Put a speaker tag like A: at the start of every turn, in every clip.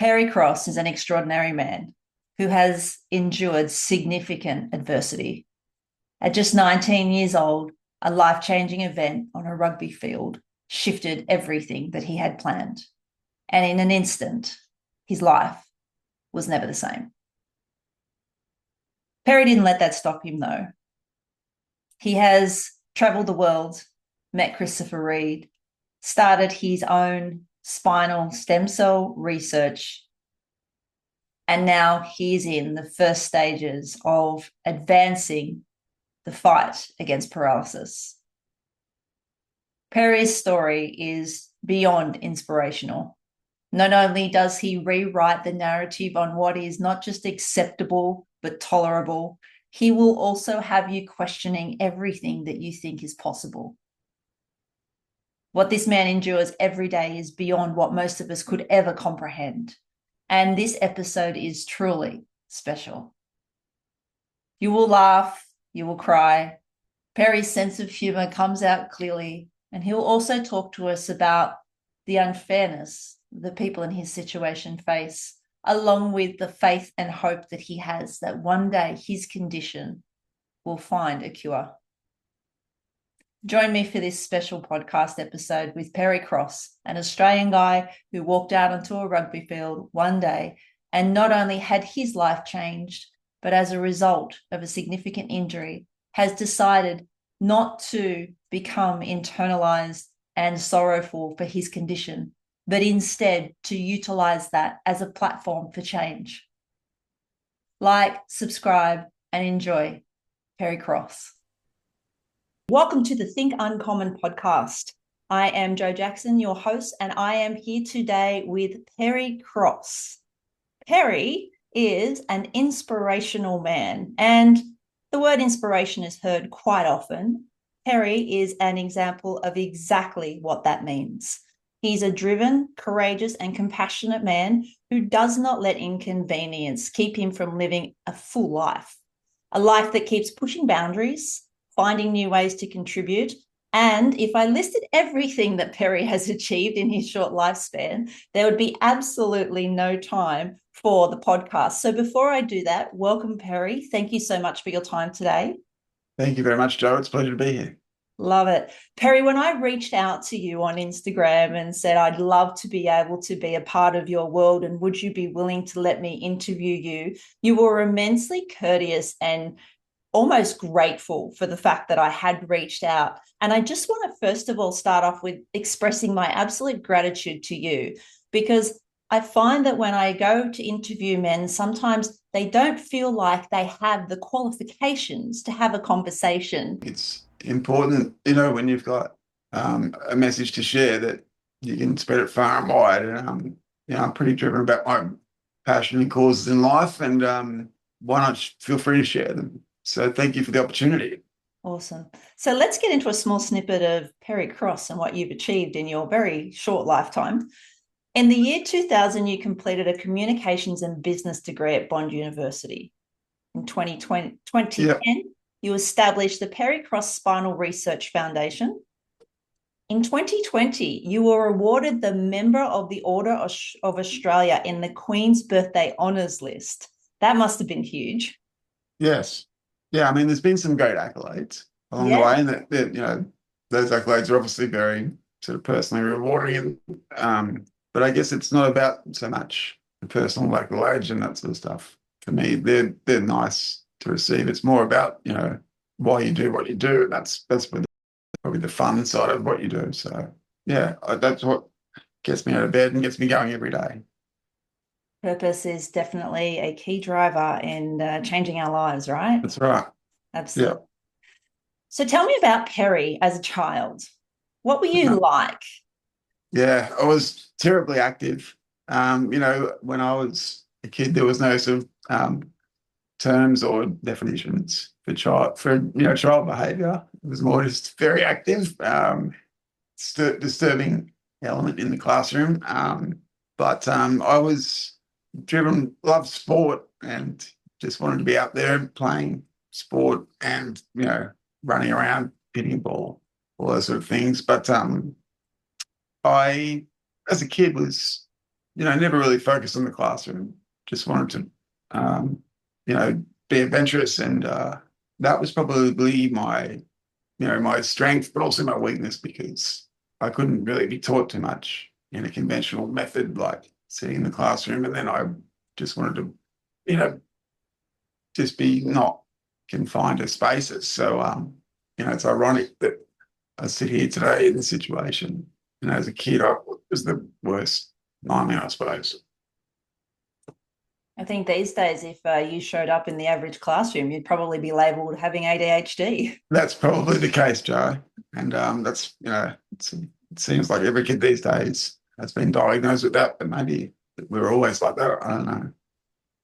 A: Perry Cross is an extraordinary man who has endured significant adversity. At just 19 years old, a life-changing event on a rugby field shifted everything that he had planned. And in an instant, his life was never the same. Perry didn't let that stop him, though. He has traveled the world, met Christopher Reed, started his own spinal stem cell research, and now he is in the first stages of advancing the fight against paralysis. Perry's story is beyond inspirational. Not only does he rewrite the narrative on what is not just acceptable, but tolerable, he will also have you questioning everything that you think is possible. What this man endures every day is beyond what most of us could ever comprehend. And this episode is truly special. You will laugh, you will cry. Perry's sense of humor comes out clearly, and he'll also talk to us about the unfairness the people in his situation face, along with the faith and hope that he has that one day his condition will find a cure. Join me for this special podcast episode with Perry Cross, an Australian guy who walked out onto a rugby field one day and not only had his life changed, but as a result of a significant injury, has decided not to become internalized and sorrowful for his condition, but instead to utilize that as a platform for change. Like, subscribe, and enjoy Perry Cross. Welcome to the Think Uncommon podcast. I am Jo Jackson, your host, and I am here today with Perry Cross. Perry is an inspirational man, and the word inspiration is heard quite often. Perry is an example of exactly what that means. He's a driven, courageous, and compassionate man who does not let inconvenience keep him from living a full life, a life that keeps pushing boundaries, finding new ways to contribute. And if I listed everything that Perry has achieved in his short lifespan, there would be absolutely no time for the podcast. So before I do that, welcome, Perry. Thank you so much for your time today.
B: Thank you very much, Jo. It's a pleasure to be here.
A: Love it. Perry, when I reached out to you on Instagram and said, I'd love to be able to be a part of your world and would you be willing to let me interview you, you were immensely courteous and almost grateful for the fact that I had reached out. And I just want to first of all start off with expressing my absolute gratitude to you, because I find that when I go to interview men, sometimes they don't feel like they have the qualifications to have a conversation.
B: It's important, when you've got a message to share that you can spread it far and wide. And, I'm pretty driven about my passion and causes in life, and why not feel free to share them? So thank you for the opportunity.
A: Awesome. So let's get into a small snippet of Perry Cross and what you've achieved in your very short lifetime. In the year 2000, you completed a communications and business degree at Bond University. In 2010,
B: Yep.
A: you established the Perry Cross Spinal Research Foundation. In 2020, you were awarded the Member of the Order of Australia in the Queen's Birthday Honours List. That must have been huge.
B: Yes. Yeah, I mean, there's been some great accolades along the way, and that those accolades are obviously very sort of personally rewarding. But I guess it's not about so much the personal accolades and that sort of stuff. For me, they're nice to receive. It's more about, why you do what you do. That's where probably the fun side of what you do. So yeah, that's what gets me out of bed and gets me going every day.
A: Purpose is definitely a key driver in changing our lives, right?
B: That's right.
A: Absolutely.
B: Yeah.
A: So tell me about Perry as a child. What were you like?
B: Yeah, I was terribly active. When I was a kid, there was no sort of terms or definitions for child behaviour. It was more just very active, disturbing element in the classroom. But I was driven, loved sport, and just wanted to be out there playing sport and running around, hitting a ball, all those sort of things. But I, as a kid, was never really focused on the classroom. Just wanted to, you know, be adventurous, and that was probably my strength, but also my weakness, because I couldn't really be taught too much in a conventional method like sitting in the classroom, and then I just wanted to, you know, just be not confined to spaces. So, it's ironic that I sit here today in this situation. As a kid, it was the worst nightmare, I suppose.
A: I think these days, if you showed up in the average classroom, you'd probably be labelled having ADHD.
B: That's probably the case, Joe. And that's, it seems like every kid these days has been diagnosed with that, but maybe we were always like that. I don't know.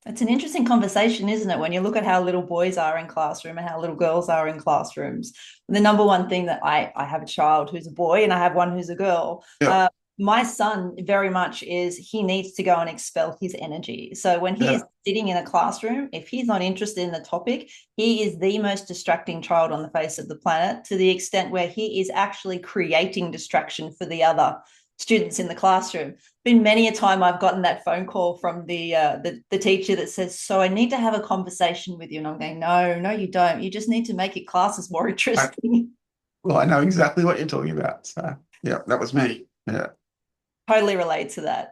A: It's an interesting conversation, isn't it? When you look at how little boys are in classroom and how little girls are in classrooms. The number one thing that I have a child who's a boy and I have one who's a girl.
B: Yeah,
A: My son very much is he needs to go and expel his energy. So when he
B: yeah,
A: is sitting in a classroom, if he's not interested in the topic, he is the most distracting child on the face of the planet, to the extent where he is actually creating distraction for the other students in the classroom. Been many a time I've gotten that phone call from the teacher that says, "So I need to have a conversation with you," and I'm going, "No, no, you don't. You just need to make your classes more
B: I,
A: interesting."
B: well, I know exactly what you're talking about. So, yeah, that was me. Yeah.
A: Totally relate to that.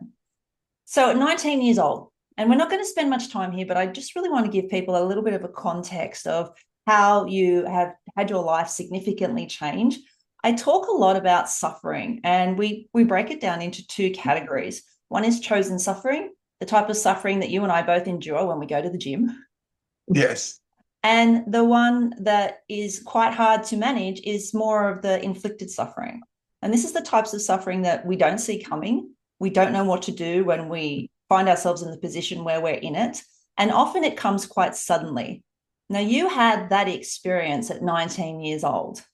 A: So at 19 years old, and we're not going to spend much time here, but I just really want to give people a little bit of a context of how you have had your life significantly change. I talk a lot about suffering, and we break it down into two categories. One is chosen suffering, the type of suffering that you and I both endure when we go to the gym.
B: Yes.
A: And the one that is quite hard to manage is more of the inflicted suffering. And this is the types of suffering that we don't see coming. We don't know what to do when we find ourselves in the position where we're in it. And often it comes quite suddenly. Now, you had that experience at 19 years old.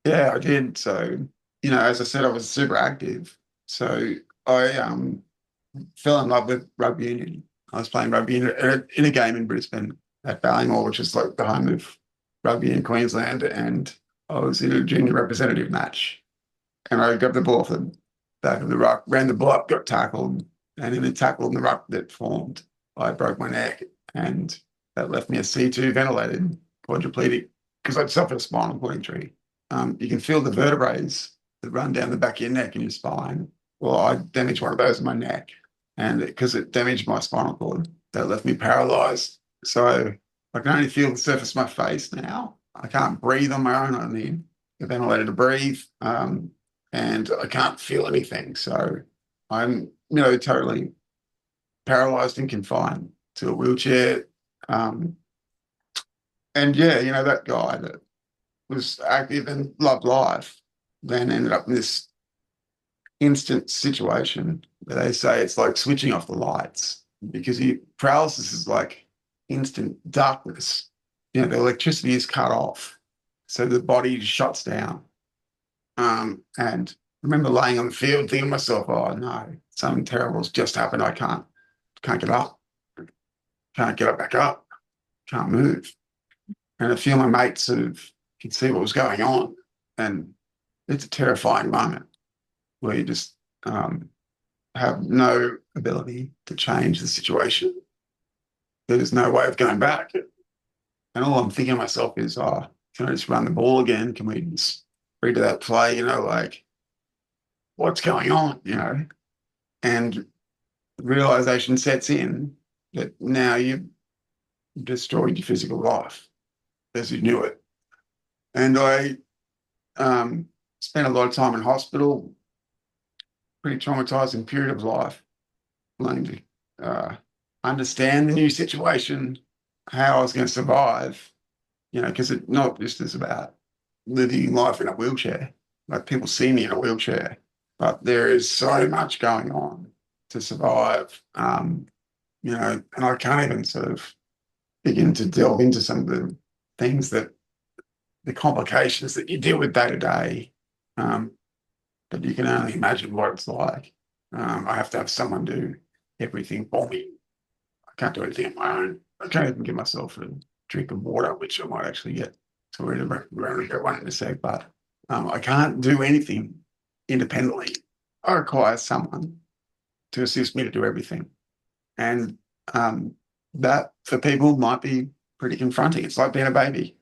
B: Yeah, I did. So, as I said, I was super active. So I fell in love with rugby union. I was playing rugby in a game in Brisbane at Ballymore, which is like the home of rugby in Queensland. And I was in a junior representative match. And I got the ball off the back of the ruck, ran the ball up, got tackled. And in the tackle in the ruck that formed, I broke my neck. And that left me a C2 ventilated quadriplegic because I'd suffered a spinal cord injury. You can feel the vertebrae that run down the back of your neck and your spine. Well, I damaged one of those in my neck, and because it damaged my spinal cord, that left me paralyzed. So I can only feel the surface of my face now. I can't breathe on my own. I need a ventilator to breathe, and I can't feel anything. So I'm, totally paralyzed and confined to a wheelchair. Um, and yeah, that guy that was active and loved life, then ended up in this instant situation where they say it's like switching off the lights, because paralysis is like instant darkness. The electricity is cut off, so the body shuts down. And I remember laying on the field thinking to myself, "Oh no, something terrible's just happened. I can't get up, can't get up back up, can't move." And a few of my mates sort of could see what was going on, and it's a terrifying moment where you just have no ability to change the situation. There's no way of going back. And all I'm thinking to myself is, oh, can I just run the ball again? Can we just redo that play? Like, what's going on? And the realization sets in that now you've destroyed your physical life as you knew it. And I spent a lot of time in hospital, pretty traumatizing period of life, learning to understand the new situation, how I was going to survive, because it not just is about living life in a wheelchair. Like, people see me in a wheelchair, but there is so much going on to survive, and I can't even sort of begin to delve into some of the things the complications that you deal with day to day, but you can only imagine what it's like. I have to have someone do everything for me. I can't do anything on my own. I can't even give myself a drink of water, which I might actually get to get one in a sec, but I can't do anything independently. I require someone to assist me to do everything. And that for people might be pretty confronting. It's like being a baby.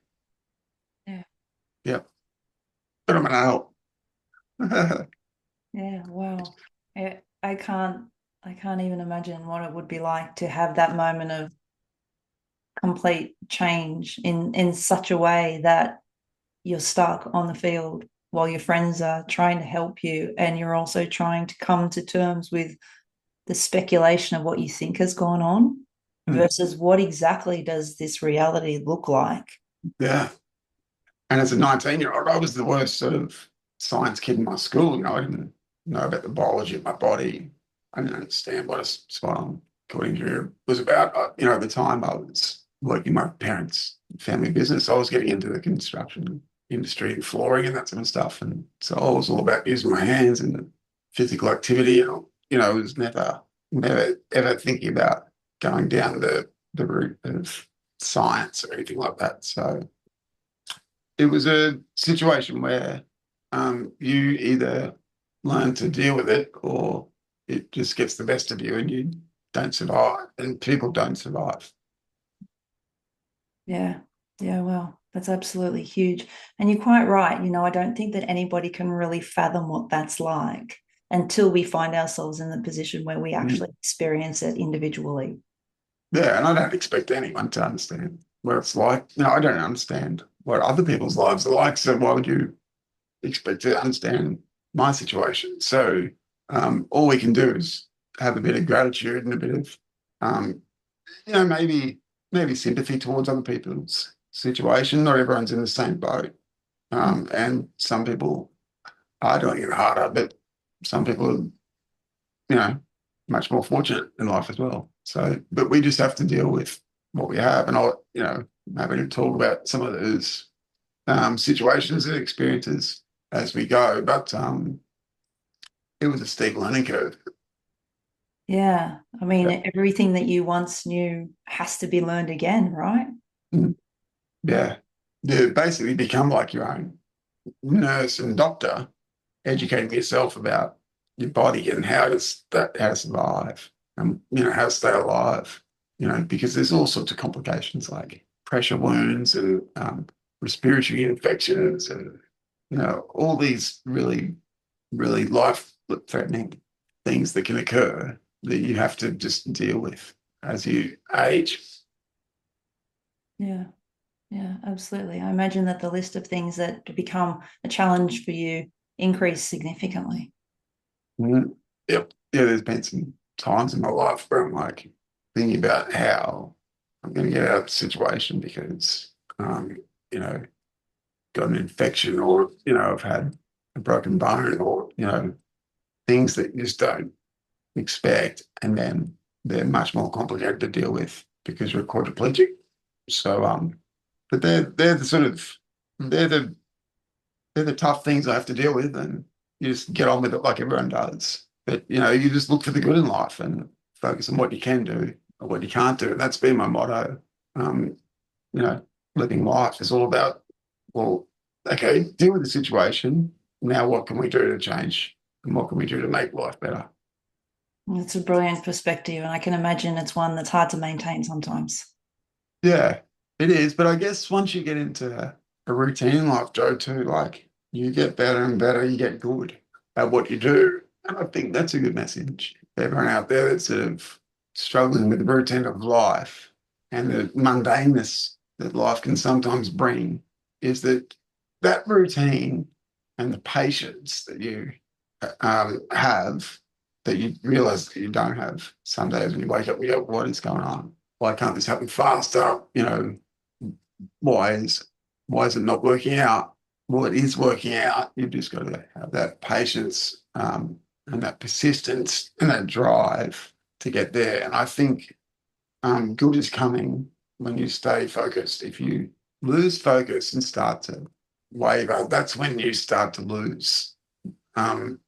A: Yeah.
B: Yep. But I'm gonna help.
A: Yeah. Wow. I can't even imagine what it would be like to have that moment of complete change in such a way that you're stuck on the field while your friends are trying to help you, and you're also trying to come to terms with the speculation of what you think has gone on versus what exactly does this reality look like.
B: Yeah. And as a 19-year-old, I was the worst sort of science kid in my school. I didn't know about the biology of my body. I didn't understand what a spinal cord injury was about. At the time I was working my parents' family business. I was getting into the construction industry and flooring and that sort of stuff. And so I was all about using my hands and physical activity. And, I was never ever thinking about going down the route of science or anything like that. So it was a situation where you either learn to deal with it or it just gets the best of you and you don't survive and people don't survive.
A: Yeah. Yeah. Well, that's absolutely huge. And you're quite right. I don't think that anybody can really fathom what that's like until we find ourselves in the position where we
B: Mm.
A: actually experience it individually.
B: Yeah, and I don't expect anyone to understand what it's like. I don't understand what other people's lives are like. So why would you expect to understand my situation? So all we can do is have a bit of gratitude and a bit of um, maybe sympathy towards other people's situation. Not everyone's in the same boat. And some people are doing it harder, but some people are, much more fortunate in life as well. So, but we just have to deal with what we have. And I'm happy to talk about some of those situations and experiences as we go. But it was a steep learning curve.
A: Yeah. I mean,
B: Yeah.
A: everything that you once knew has to be learned again, right?
B: Mm. Yeah. You basically become like your own nurse and doctor, educating yourself about your body and how to survive and how to stay alive. Because there's all sorts of complications like pressure wounds and respiratory infections and all these really really life-threatening things that can occur that you have to just deal with as you age.
A: Yeah. Yeah, absolutely. I imagine that the list of things that become a challenge for you increase significantly.
B: Mhm. Yep. Yeah, there's been some times in my life where I'm like thinking about how I'm going to get out of the situation because, you know, got an infection or, I've had a broken bone or, things that you just don't expect. And then they're much more complicated to deal with because you're quadriplegic. So, but they're the sort of, they're the, they're the tough things I have to deal with, and you just get on with it like everyone does. But you just look for the good in life and focus on what you can do or what you can't do. That's been my motto. Um, you know, living life is all about, well, okay, deal with the situation. Now, what can we do to change, and what can we do to make life better?
A: It's a brilliant perspective, and I can imagine it's one that's hard to maintain sometimes.
B: Yeah, it is. But I guess once you get into a routine in life, Joe, too, like you get better and better, you get good at what you do. And I think that's a good message for everyone out there that's sort of struggling with the routine of life and the mundaneness that life can sometimes bring is that routine and the patience that you have that you realize that you don't have some days when you wake up and you go, what is going on? Why can't this happen faster? Why is why is it not working out? Well, it is working out. You've just got to have that patience and that persistence and that drive to get there. And I think good is coming when you stay focused. If you lose focus and start to waver, that's when you start to lose um,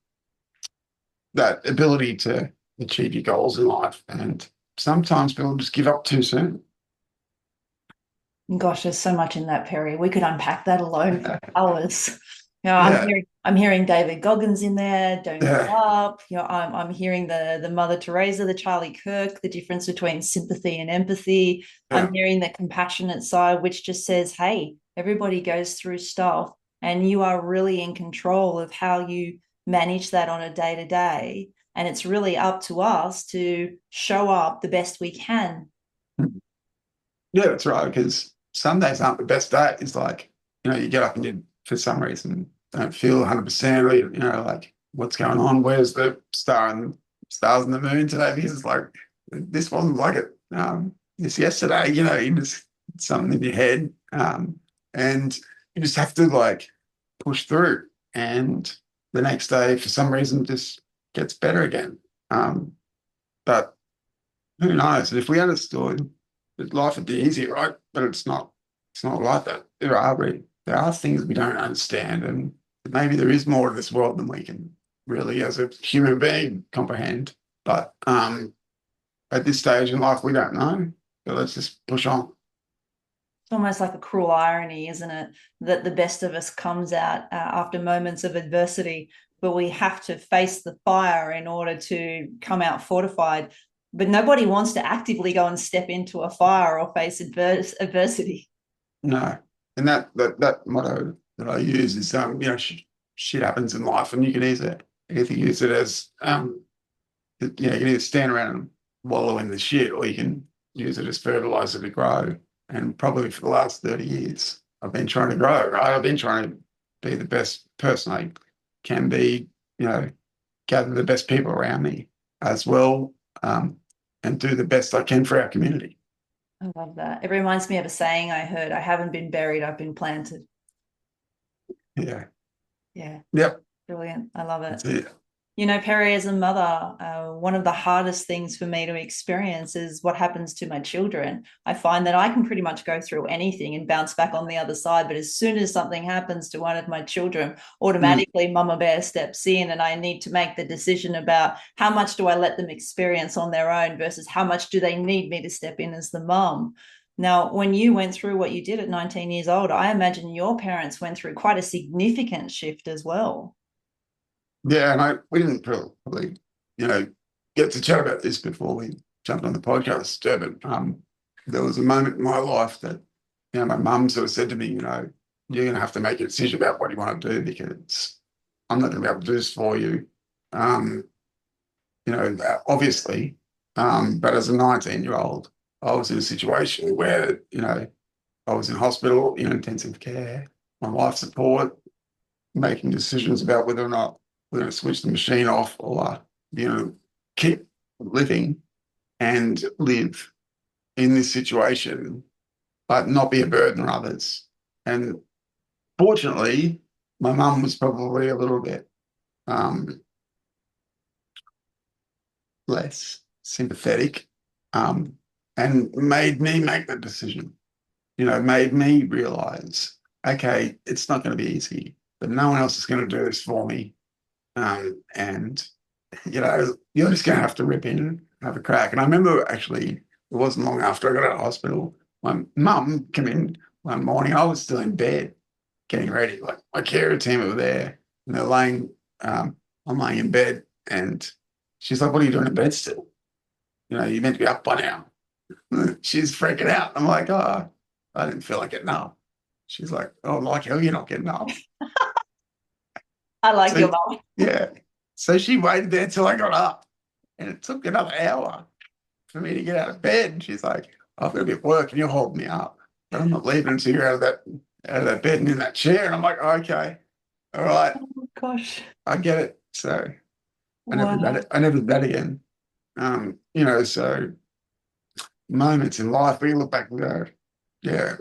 B: that ability to achieve your goals in life. And sometimes people just give up too soon.
A: Gosh, there's so much in that, Perry. We could unpack that alone for hours.
B: Yeah,
A: I'm hearing David Goggins in there. Don't give
B: yeah,
A: up. I'm hearing the Mother Teresa, the Charlie Kirk, the difference between sympathy and empathy. I'm
B: yeah.
A: hearing the compassionate side, which just says, hey, everybody goes through stuff, and you are really in control of how you manage that on a day to day. And it's really up to us to show up the best we can.
B: Yeah, that's right. Because some days aren't the best days. Like, you get up and you, for some reason, don't feel 100%, or, like, what's going on? Where's the stars and the moon today? Because it's like, this wasn't like it this yesterday, you just, something in your head. And you just have to, like, push through. And the next day, for some reason, just gets better again. But who knows? If we understood that life would be easy, right? But it's not. It's not like that. There are things we don't understand, and maybe there is more to this world than we can really, as a human being, comprehend. But at this stage in life, we don't know. So let's just push on.
A: It's almost like a cruel irony, isn't it? That the best of us comes out after moments of adversity, but we have to face the fire in order to come out fortified. But nobody wants to actively go and step into a fire or face adversity.
B: No, and that motto that I use is shit happens in life, and you can either use it as you can either stand around and wallow in the shit, or you can use it as fertilizer to grow. And probably for the last 30 years, I've been trying to grow, right? I've been trying to be the best person I can be, gather the best people around me as well, and do the best I can for our community.
A: I love that. It reminds me of a saying I heard: I haven't been buried, I've been planted.
B: Yeah.
A: Yeah,
B: Yep.
A: brilliant. I love it.
B: That's it.
A: Perry, as a mother, one of the hardest things for me to experience is what happens to my children. I find that I can pretty much go through anything and bounce back on the other side. But as soon as something happens to one of my children,
B: Mm.
A: automatically Mama Bear steps in, and I need to make the decision about how much do I let them experience on their own versus how much do they need me to step in as the mom. Now, when you went through what you did at 19 years old, I imagine your parents went through quite a significant shift as well.
B: Yeah, and we didn't probably, get to chat about this before we jumped on the podcast, but there was a moment in my life that, my mum sort of said to me, you're going to have to make a decision about what you want to do, because I'm not going to be able to do this for you. Um, obviously, but as a 19-year-old, I was in a situation where, I was in hospital, in intensive care, on life support, making decisions about whether or not we're going to switch the machine off, or keep living and live in this situation, but not be a burden on others. And fortunately, my mum was probably a little bit um, less sympathetic, um, and made me make that decision. Made me realize, okay, it's not going to be easy, but no one else is going to do this for me. And you're just going to have to rip in and have a crack. And I remember, actually, it wasn't long after I got out of hospital, my mum came in one morning. I was still in bed getting ready. Like, my carer team were there, and they're I'm laying in bed, and she's like, "What are you doing in bed still? You're meant to be up by now." She's freaking out. I'm like, "Oh, I didn't feel like getting up." She's like, "Oh, I'm like, hell, you're not getting up."
A: I like your
B: So,
A: mom.
B: yeah. So she waited there till I got up, and it took another hour for me to get out of bed. And she's like, "I've got to be at work, and you're holding me up, but I'm not leaving until you're out of that bed and in that chair." And I'm like, "Okay, all right,
A: Oh gosh.
B: I get it." So
A: Wow.
B: I never did that again. So moments in life where you look back and go, "Yeah,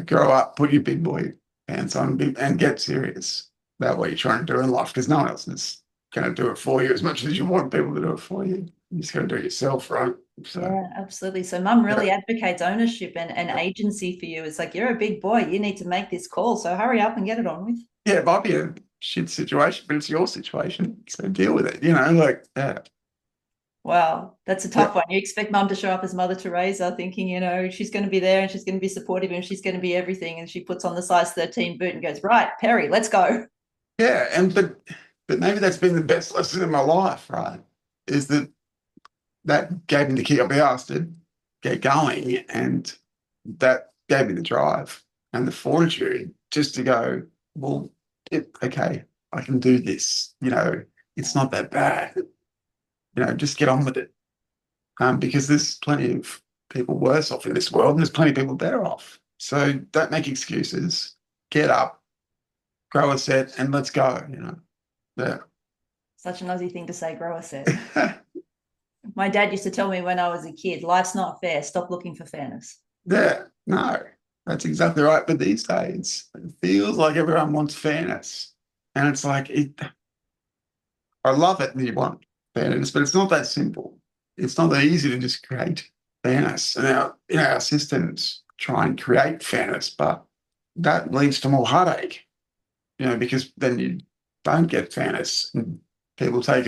B: grow up, put your big boy pants on, and get serious about what you're trying to do in life, because no one else is going to do it for you as much as you want people to do it for you. You just got to do it yourself, right?" So,
A: Yeah, absolutely. So mum
B: yeah,
A: really advocates ownership and agency for you. It's like, you're a big boy. You need to make this call. So hurry up and get it on with.
B: yeah, it might be a shit situation, but it's your situation. So deal with it, like that.
A: Wow, that's a
B: Yeah,
A: tough one. You expect mum to show up as Mother Teresa, thinking, she's going to be there and she's going to be supportive and she's going to be everything. And she puts on the size 13 boot and goes, right, Perry, let's go.
B: yeah, and but maybe that's been the best lesson in my life, right? Is that gave me the kick up the arse to get going, and that gave me the drive and the fortitude just to go, well, okay, I can do this. It's not that bad. Just get on with it. Because there's plenty of people worse off in this world, and there's plenty of people better off. So don't make excuses. Get up, grow a set, and let's go. Yeah.
A: Such an Aussie thing to say, grower said. My dad used to tell me when I was a kid, life's not fair. Stop looking for fairness.
B: Yeah, no, that's exactly right. But these days, it feels like everyone wants fairness. And it's like, I love it that you want fairness, but it's not that simple. It's not that easy to just create fairness. And our systems try and create fairness, but that leads to more heartache, because then you don't get fairness. And people take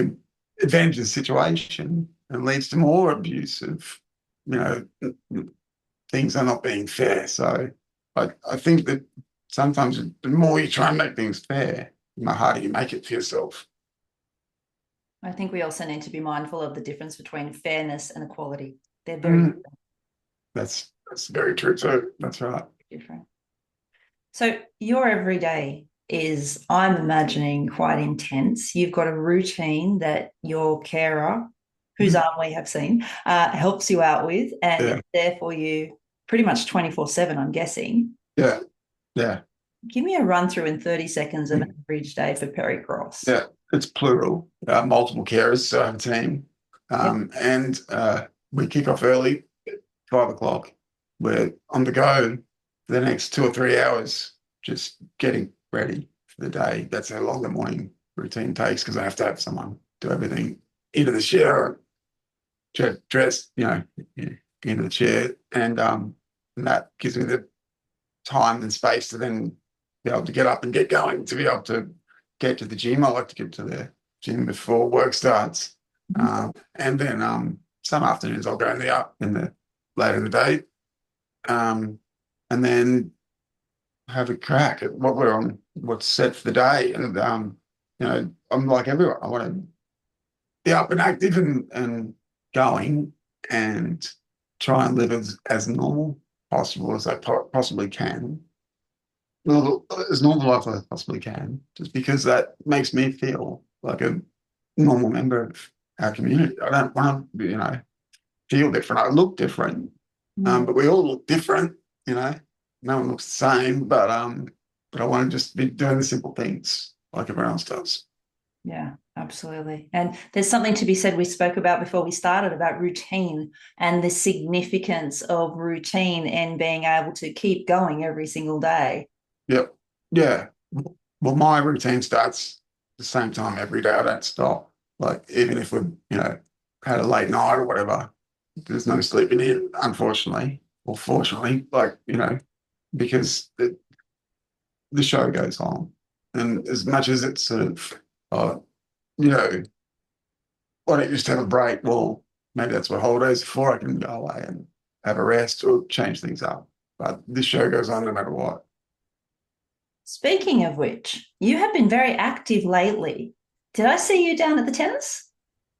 B: advantage of the situation and leads to more abuse of, you know, things are not being fair. So I think that sometimes the more you try and make things fair, the harder you make it for yourself.
A: I think we also need to be mindful of the difference between fairness and equality. They're very
B: That's very true too. That's right.
A: different. So your everyday is, I'm imagining, quite intense. You've got a routine that your carer, whose arm we have seen, helps you out with, and it's there for you pretty much 24/7, I'm guessing.
B: Yeah. Yeah.
A: Give me a run through in 30 seconds of an average day for Perry Cross.
B: Yeah, it's plural, multiple carers, so I have a team. And we kick off early, 5 o'clock. We're on the go for the next 2 or 3 hours, just getting ready for the day. That's how long the morning routine takes, because I have to have someone do everything into the shower, dress, into the chair. And that gives me the time and space to then be able to get up and get going, to be able to get to the gym. I like to get to the gym before work starts. And then some afternoons I'll go in the later in the day. And then have a crack at what's set for the day. And I'm like everyone. I want to be up and active and going, and try and live as normal possible as I possibly can. Well, as normal life as I possibly can, just because that makes me feel like a normal member of our community. I don't want to, feel different. I look different, but we all look different. No one looks the same. But I want to just be doing the simple things like everyone else does.
A: Yeah, absolutely. And there's something to be said, we spoke about before we started, about routine and the significance of routine and being able to keep going every single day.
B: Yep. Yeah. Well, my routine starts the same time every day. I don't stop. Like, even if we've, had a late night or whatever, there's no sleeping in, unfortunately, or fortunately, because the show goes on. And as much as it's sort of, you know, why don't you just have a break? Well, maybe that's what holidays are for. I can go away and have a rest or change things up. But this show goes on no matter what.
A: Speaking of which, you have been very active lately. Did I see you down at the tennis?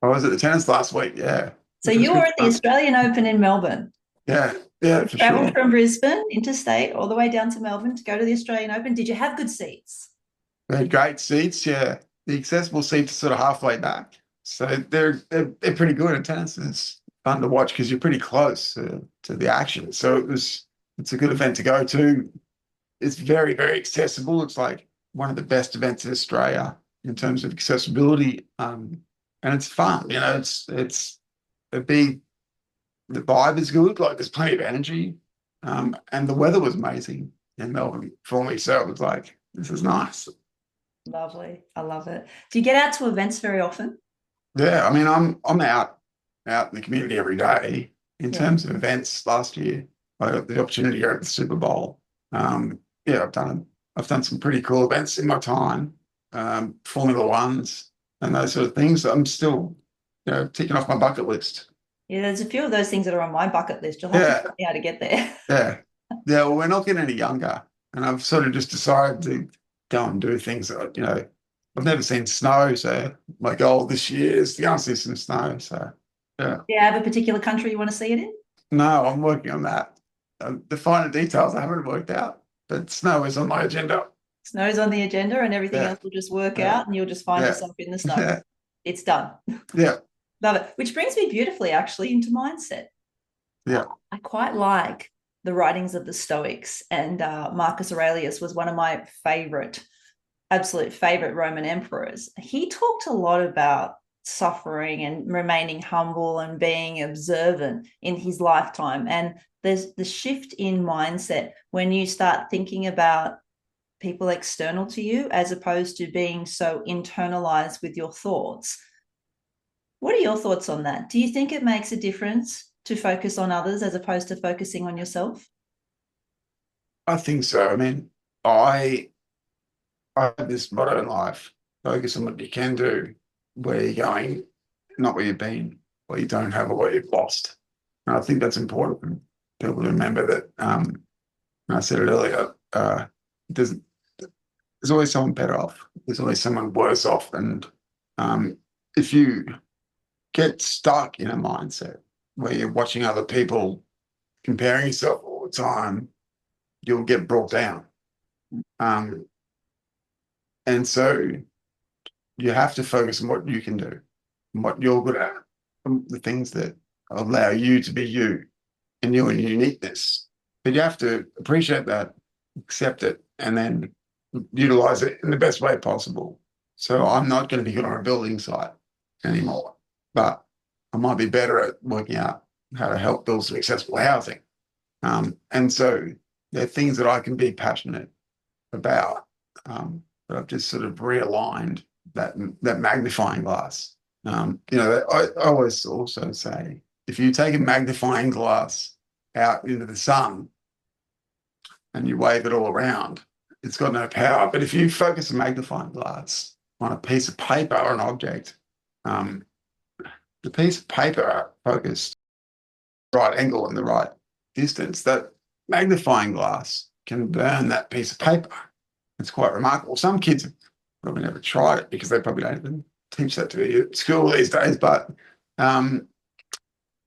B: I was at the tennis last week, yeah.
A: So you were at the Australian Open in Melbourne.
B: Yeah, for
A: Traveled
B: sure.
A: from Brisbane interstate all the way down to Melbourne to go to the Australian Open. Did you have good seats?
B: They had great seats, yeah. The accessible seats are sort of halfway back. So they're pretty good, and tennis is fun to watch because you're pretty close to the action. So it's a good event to go to. It's very, very accessible. It's like one of the best events in Australia in terms of accessibility. And it's fun. The vibe is good. Like, there's plenty of energy. And the weather was amazing in Melbourne for me. So it was like, this is nice.
A: Lovely. I love it. Do you get out to events very often?
B: Yeah, I mean, I'm out in the community every day. In terms of events, last year I got the opportunity to go to the Super Bowl. Yeah, I've done some pretty cool events in my time, Formula Ones and those sort of things. I'm still ticking off my bucket list.
A: Yeah, there's a few of those things that are on my bucket list. You'll have to
B: Yeah,
A: tell me how to get there.
B: yeah, yeah. Well, we're not getting any younger, and I've sort of just decided to go and do things that I've never seen snow, so my goal this year is to go and see some snow. So yeah,
A: Do you have a particular country you want to see it in?
B: no, I'm working on that. The finer details I haven't worked out, but snow is on my agenda.
A: Snow's on the agenda and everything
B: Yeah,
A: else will just work
B: yeah,
A: out and you'll just find
B: yeah,
A: yourself in the snow.
B: yeah,
A: It's done.
B: yeah,
A: Love it. Which brings me beautifully actually into mindset.
B: yeah.
A: I quite like the writings of the Stoics, and Marcus Aurelius was one of my absolute favorite Roman emperors. He talked a lot about suffering and remaining humble and being observant in his lifetime. And there's the shift in mindset when you start thinking about people external to you as opposed to being so internalized with your thoughts. What are your thoughts on that? Do you think it makes a difference to focus on others as opposed to focusing on yourself?
B: I think so. I mean, I I have this motto in life: focus on what you can do, where you're going, not where you've been, what you don't have or what you've lost. And I think that's important for people to remember that. I said it earlier. There's there's always someone better off. There's always someone worse off, and um, if you get stuck in a mindset where you're watching other people, comparing yourself all the time, you'll get brought down. Um, and so you have to focus on what you can do and what you're good at, and the things that allow you to be you and your uniqueness. But you have to appreciate that, accept it, and then utilize it in the best way possible. So I'm not going to be good on a building site anymore, but I might be better at working out how to help build some accessible housing. And so there are things that I can be passionate about, but I've just sort of realigned that magnifying glass. I always also say if you take a magnifying glass out into the sun and you wave it all around, it's got no power. But if you focus a magnifying glass on a piece of paper or an object, um, the piece of paper focused right angle and the right distance, that magnifying glass can burn that piece of paper. It's quite remarkable. Some kids have probably never tried it because they probably don't even teach that to you at school these days. But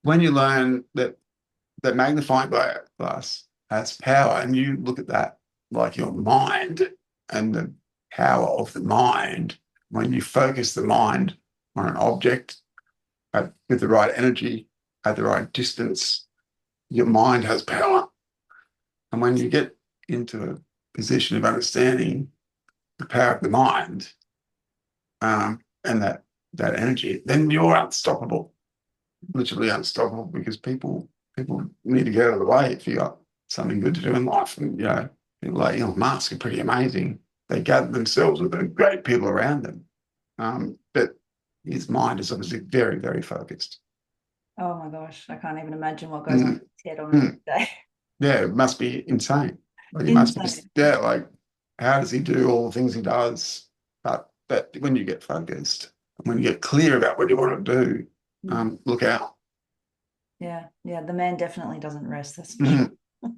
B: when you learn that magnifying glass has power, and you look at that like your mind and the power of the mind, when you focus the mind on an object with the right energy at the right distance, your mind has power. And when you get into a position of understanding the power of the mind and that energy, then you're unstoppable, literally unstoppable, because people need to get out of the way if you got something good to do in life. And people like Elon Musk are pretty amazing. They gather themselves with the great people around them, but his mind is obviously very, very focused.
A: Oh my gosh, I can't even imagine what goes on
B: Mm,
A: in his head on
B: mm.
A: a day.
B: Yeah, it must be insane. Like he must be just,
A: Insane.
B: yeah, like how does he do all the things he does? But when you get focused, when you get clear about what you want to do, look out.
A: Yeah, yeah, the man definitely doesn't rest, that's for sure.
B: Mhm.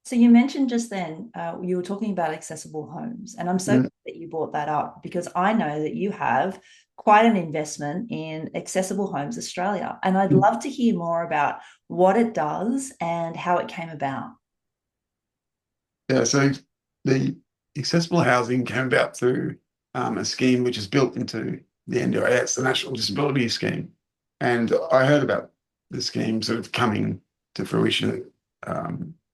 A: So you mentioned just then, you were talking about accessible homes, and I'm so glad that you brought that up because I know that you have quite an investment in Accessible Homes Australia, and I'd love to hear more about what it does and how it came about.
B: Yeah, so the accessible housing came about through a scheme which is built into the NDIS, the National Disability Scheme. And I heard about the scheme sort of coming to fruition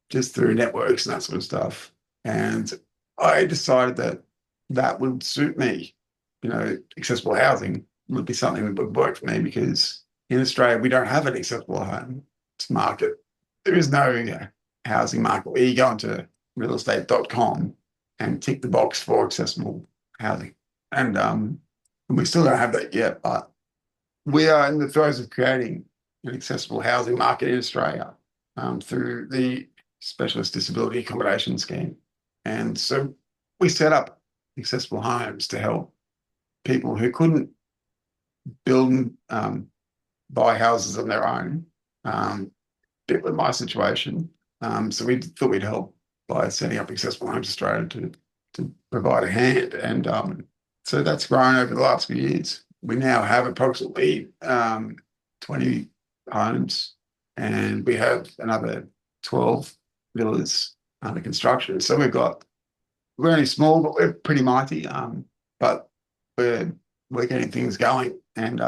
B: just through networks and that sort of stuff. And I decided that that would suit me. Accessible housing would be something that would work for me because in Australia, we don't have an accessible home market. There is no housing market where you go into realestate.com and tick the box for accessible housing. And we still don't have that yet, but we are in the throes of creating an accessible housing market in Australia through the Specialist Disability Accommodation Scheme. And so we set up accessible homes to help people who couldn't build and buy houses on their own. Bit with my situation. So we thought we'd help by setting up Accessible Homes Australia to provide a hand. And so that's grown over the last few years. We now have approximately 20 homes, and we have another 12 villas under construction. So we're only small, but we're pretty mighty. But we're getting things going, and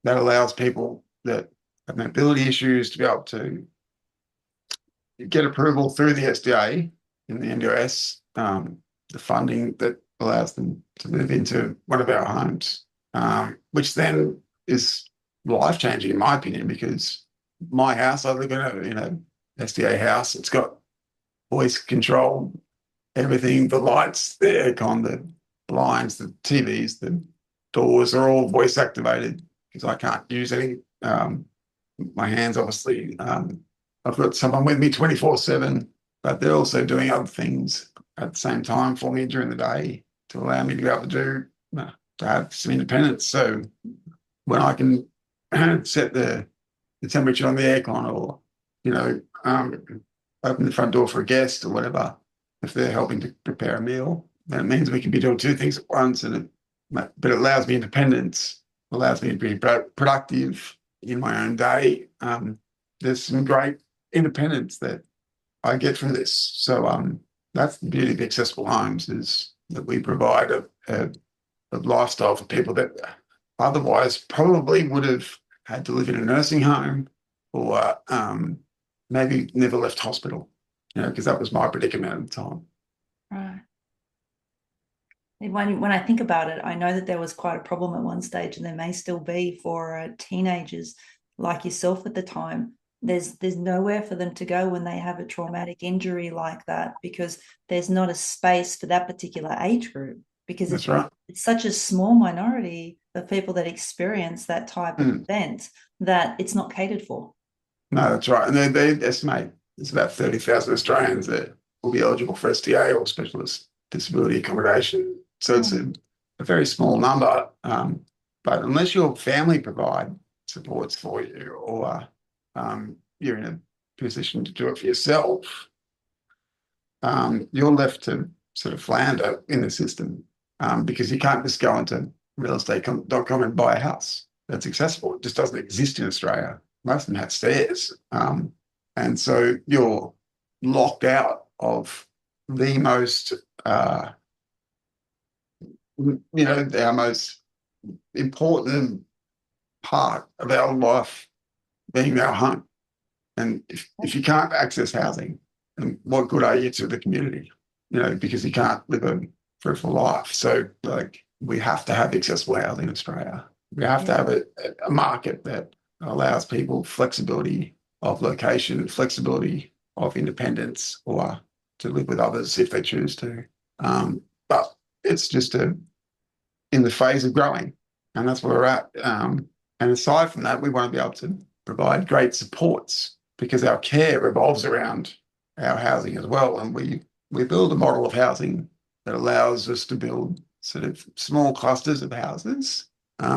B: that allows people that have mobility issues to be able to get approval through the SDA in the NDIS, the funding that allows them to move into one of our homes, which then is life changing in my opinion, because my house, I live in a SDA house. It's got voice control, everything, the lights, the aircon, the blinds, the TVs, the doors are all voice activated because I can't use any. My hands, obviously. I've got someone with me 24/7, but they're also doing other things at the same time for me during the day to allow me to be able to to have some independence. So when I can set the temperature on the aircon, or open the front door for a guest or whatever, if they're helping to prepare a meal, then it means we can be doing two things at once, but it allows me independence, allows me to be productive in my own day. There's some great independence that I get from this. So that's the beauty of Accessible Homes, is that we provide a lifestyle for people that otherwise probably would have had to live in a nursing home, or maybe never left hospital, because that was my predicament at the time.
A: Right. When I think about it, I know that there was quite a problem at one stage, and there may still be for teenagers like yourself at the time. There's nowhere for them to go when they have a traumatic injury like that, because there's not a space for that particular age group, because
B: That's right.
A: It's such a small minority of people that experience that type of event that it's not catered for.
B: No, that's right. And they estimate it's about 30,000 Australians that will be eligible for SDA or specialist disability accommodation. So it's a very small number. But unless your family provide supports for you, or you're in a position to do it for yourself, you're left to sort of flounder in the system, because you can't just go into realestate.com and buy a house that's accessible. It just doesn't exist in Australia. Most of them have stairs. And so you're locked out of the most, our most important part of our life, being our home. And if you can't access housing, then what good are you to the community? Because you can't live a fruitful life. So, we have to have accessible housing in Australia. We have to have a market that allows people flexibility of location, flexibility of independence, or to live with others if they choose to. But it's just in the phase of growing, and that's where we're at. And aside from that, we want to be able to provide great supports, because our care revolves around our housing as well. And we build a model of housing that allows us to build sort of small clusters of houses,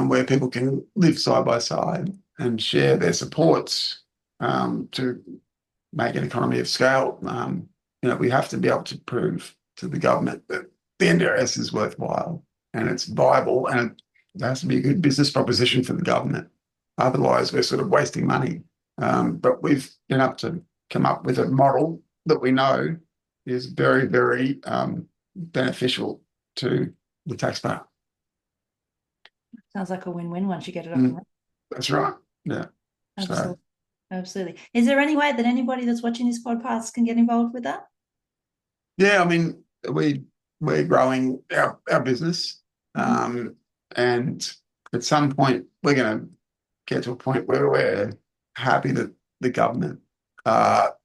B: where people can live side by side and share their supports, to make an economy of scale. We have to be able to prove to the government that the NDIS is worthwhile and it's viable, and it has to be a good business proposition for the government. Otherwise, we're sort of wasting money. But we've been able to come up with a model that we know is very, very beneficial to the taxpayer.
A: Sounds like a win-win once you get it up and running.
B: That's right. Yeah.
A: Absolutely. Absolutely. Is there any way that anybody that's watching this podcast can get involved with that?
B: Yeah, I mean, we're growing our business, and at some point we're going to get to a point where we're happy that the government are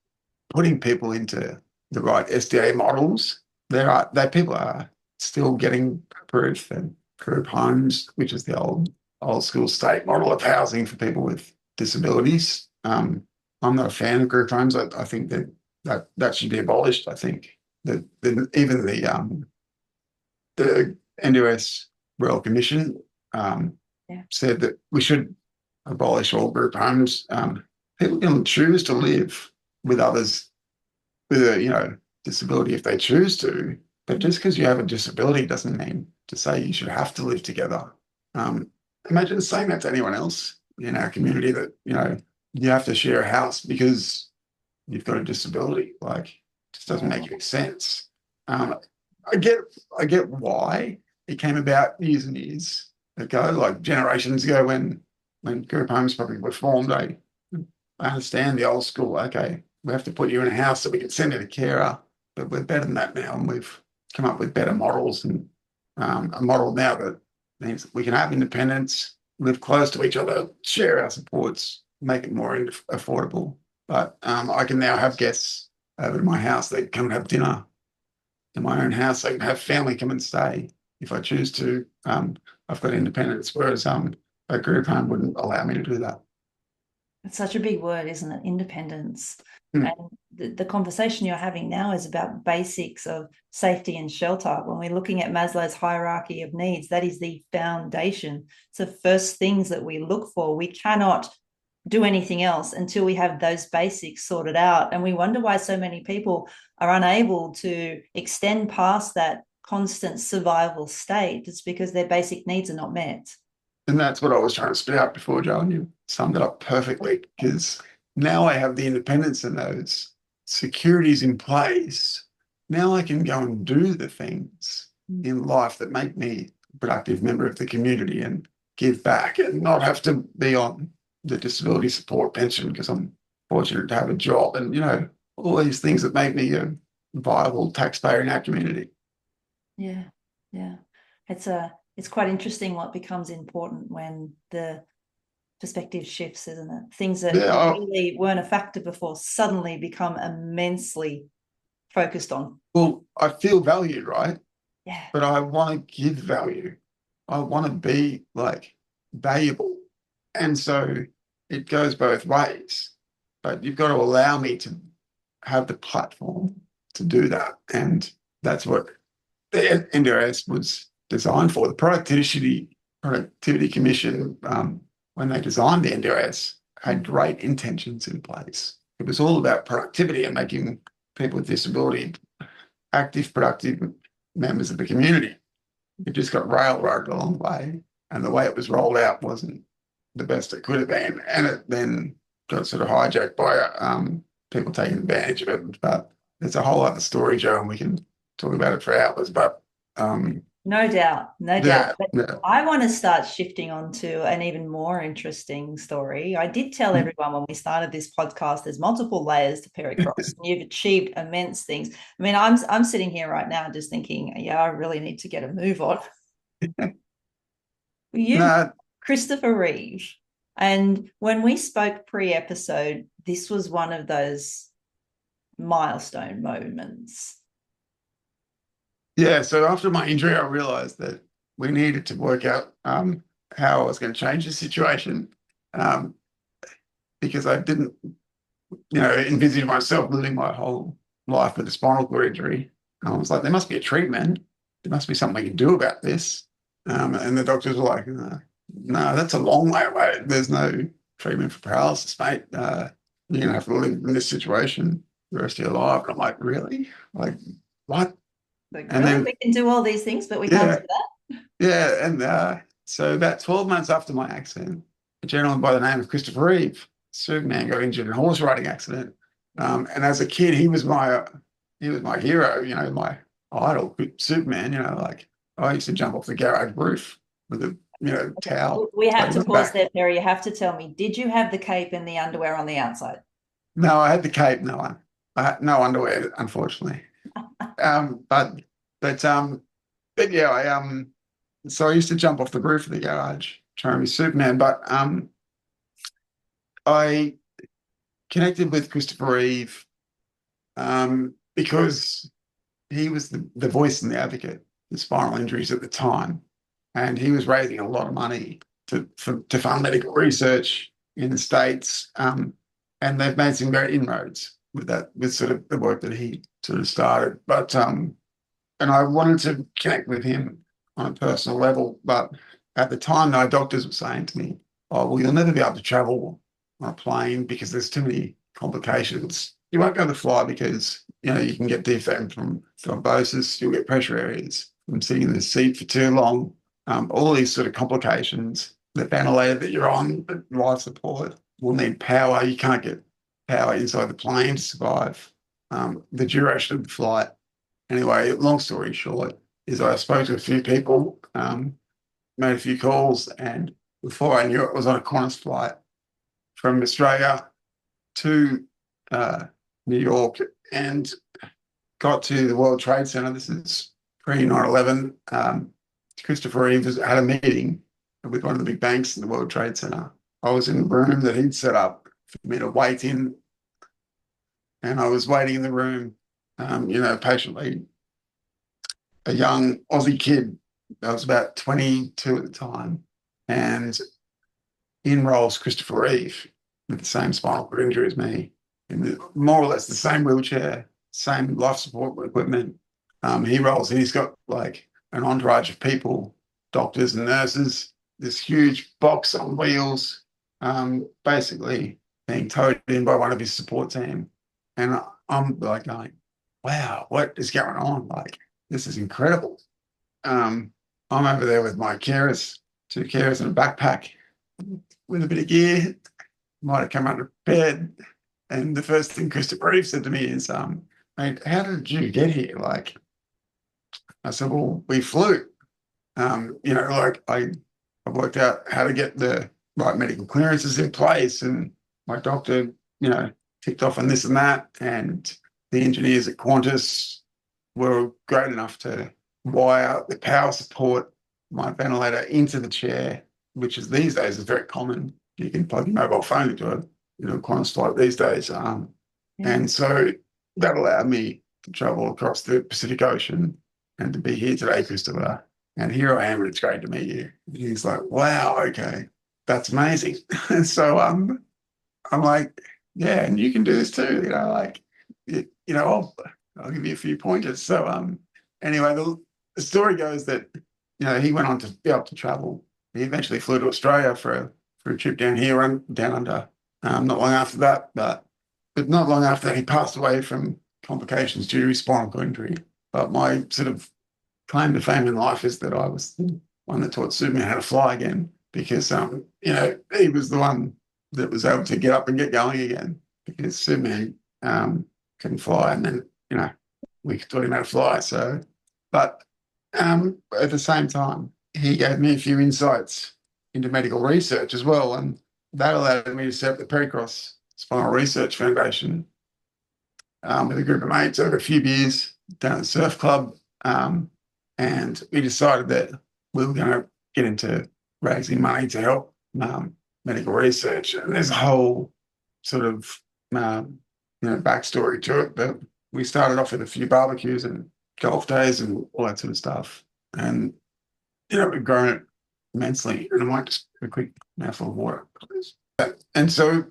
B: putting people into the right SDA models. People are still getting approved for group homes, which is the old school state model of housing for people with disabilities. I'm not a fan of group homes. I think that should be abolished. I think that even the NUS Royal Commission said that we should abolish all group homes. People can choose to live with others with a disability if they choose to, but just because you have a disability doesn't mean to say you should have to live together. Imagine saying that to anyone else in our community, that you have to share a house because you've got a disability. Like, it just doesn't make any sense. I get why it came about years and years ago, like generations ago, when group homes probably were formed. I understand the old school. Okay, we have to put you in a house so we can send you a carer, but we're better than that now, and we've come up with better models, and a model now that means we can have independence, live close to each other, share our supports, make it more affordable. But I can now have guests over to my house. They come and have dinner in my own house. I can have family come and stay if I choose to. I've got independence, whereas a group home wouldn't allow me to do that.
A: It's such a big word, isn't it? Independence.
B: Mm.
A: And the conversation you're having now is about basics of safety and shelter. When we're looking at Maslow's hierarchy of needs, that is the foundation. It's the first things that we look for. We cannot do anything else until we have those basics sorted out. And we wonder why so many people are unable to extend past that constant survival state. It's because their basic needs are not met.
B: And that's what I was trying to spit out before, Joe, and you summed it up perfectly, because now I have the independence and those securities in place. Now I can go and do the things in life that make me a productive member of the community and give back, and not have to be on the disability support pension because I'm fortunate to have a job, and all these things that make me a viable taxpayer in our community.
A: Yeah. It's quite interesting what becomes important when the perspective shifts, isn't it? Things that really weren't a factor before suddenly become immensely focused on.
B: Well, I feel valued, right?
A: Yeah.
B: But I want to give value. I want to be valuable. And so it goes both ways. But you've got to allow me to have the platform to do that. And that's what the NDIS was designed for. The Productivity Commission, when they designed the NDIS, had great intentions in place. It was all about productivity and making people with disability active, productive members of the community. It just got railroaded along the way, and the way it was rolled out wasn't the best it could have been, and it then got sort of hijacked by people taking advantage of it. But there's a whole other story, Joe, and we can talk about it for hours. But
A: no doubt. But
B: yeah.
A: I want to start shifting on to an even more interesting story. I did tell everyone when we started this podcast, there's multiple layers to Pericross. You've achieved immense things. I mean, I'm sitting here right now just thinking, yeah, I really need to get a move on. Christopher Reeve. And when we spoke pre-episode, this was one of those milestone moments.
B: Yeah, so after my injury, I realized that we needed to work out how I was going to change the situation, because I didn't, envisage myself living my whole life with a spinal cord injury. And I was like, there must be a treatment. There must be something we can do about this. And the doctors were like, no, that's a long way away. There's no treatment for paralysis, mate. You're going to have to live in this situation the rest of your life. And I'm like, really? Like, what?
A: And then we can do all these things, but we can't do that.
B: Yeah, and so about 12 months after my accident, a gentleman by the name of Christopher Reeve, Superman, got injured in a horse riding accident. And as a kid, he was my hero, my idol, Superman. I used to jump off the garage roof with a towel.
A: We have to pause there, Perry. You have to tell me, did you have the cape and the underwear on the outside?
B: No, I had the cape. No, I had no underwear, unfortunately. But yeah, so I used to jump off the roof of the garage trying to be Superman. But I connected with Christopher Reeve because he was the voice and the advocate for spinal injuries at the time, and he was raising a lot of money to fund medical research in the States, and they've made some great inroads with that, with sort of the work that he sort of started. But and I wanted to connect with him on a personal level, but at the time, my doctors were saying to me, "Oh, well, you'll never be able to travel on a plane because there's too many complications. You won't be able to fly because you can get defect from thrombosis. You'll get pressure areas from sitting in the seat for too long. All these sort of complications. The ventilator that you're on, the life support, will need power. You can't get power inside the plane to survive. The duration of the flight. Anyway, long story short, is I spoke to a few people, made a few calls, and before I knew it, was on a Qantas flight from Australia to New York and got to the World Trade Center. This is pre 9/11. Christopher Reeve had a meeting with one of the big banks in the World Trade Center. I was in the room that he'd set up for me to wait in, and I was waiting in the room, patiently. A young Aussie kid, I was about 22 at the time, and in rolls Christopher Reeve with the same spinal cord injury as me, in more or less the same wheelchair, same life support equipment. He rolls in, he's got like an entourage of people, doctors and nurses, this huge box on wheels, basically being towed in by one of his support team. And I'm like going, wow, what is going on? Like, this is incredible. I'm over there with my carers, two carers and a backpack with a bit of gear. Might have come under bed. And the first thing Christopher Reeve said to me is, mate, how did you get here? Like, I said, well, we flew. I worked out how to get the right medical clearances in place, and my doctor, ticked off on this and that. And the engineers at Qantas were great enough to wire the power support, my ventilator into the chair, which is these days is very common. You can plug your mobile phone into a Qantas flight these days. And so that allowed me to travel across the Pacific Ocean and to be here today, Christopher. And here I am, and it's great to meet you. And he's like, wow, okay, that's amazing. And so I'm like, yeah, and you can do this too. I'll give you a few pointers. So anyway, the story goes that he went on to be able to travel. He eventually flew to Australia for a trip down here and down under. Not long after that, but not long after that, he passed away from complications due to his spinal cord injury. But my sort of claim to fame in life is that I was the one that taught Superman how to fly again, because he was the one that was able to get up and get going again, because Superman couldn't fly, and then we taught him how to fly. So, but at the same time, he gave me a few insights into medical research as well, and that allowed me to set up the Pericross Spinal Research Foundation with a group of mates over a few beers down at the surf club. And we decided that we were going to get into raising money to help medical research. And there's a whole sort of backstory to it. But we started off with a few barbecues and golf days and all that sort of stuff. And we've grown it immensely. And I might just a quick mouthful of water, please. And so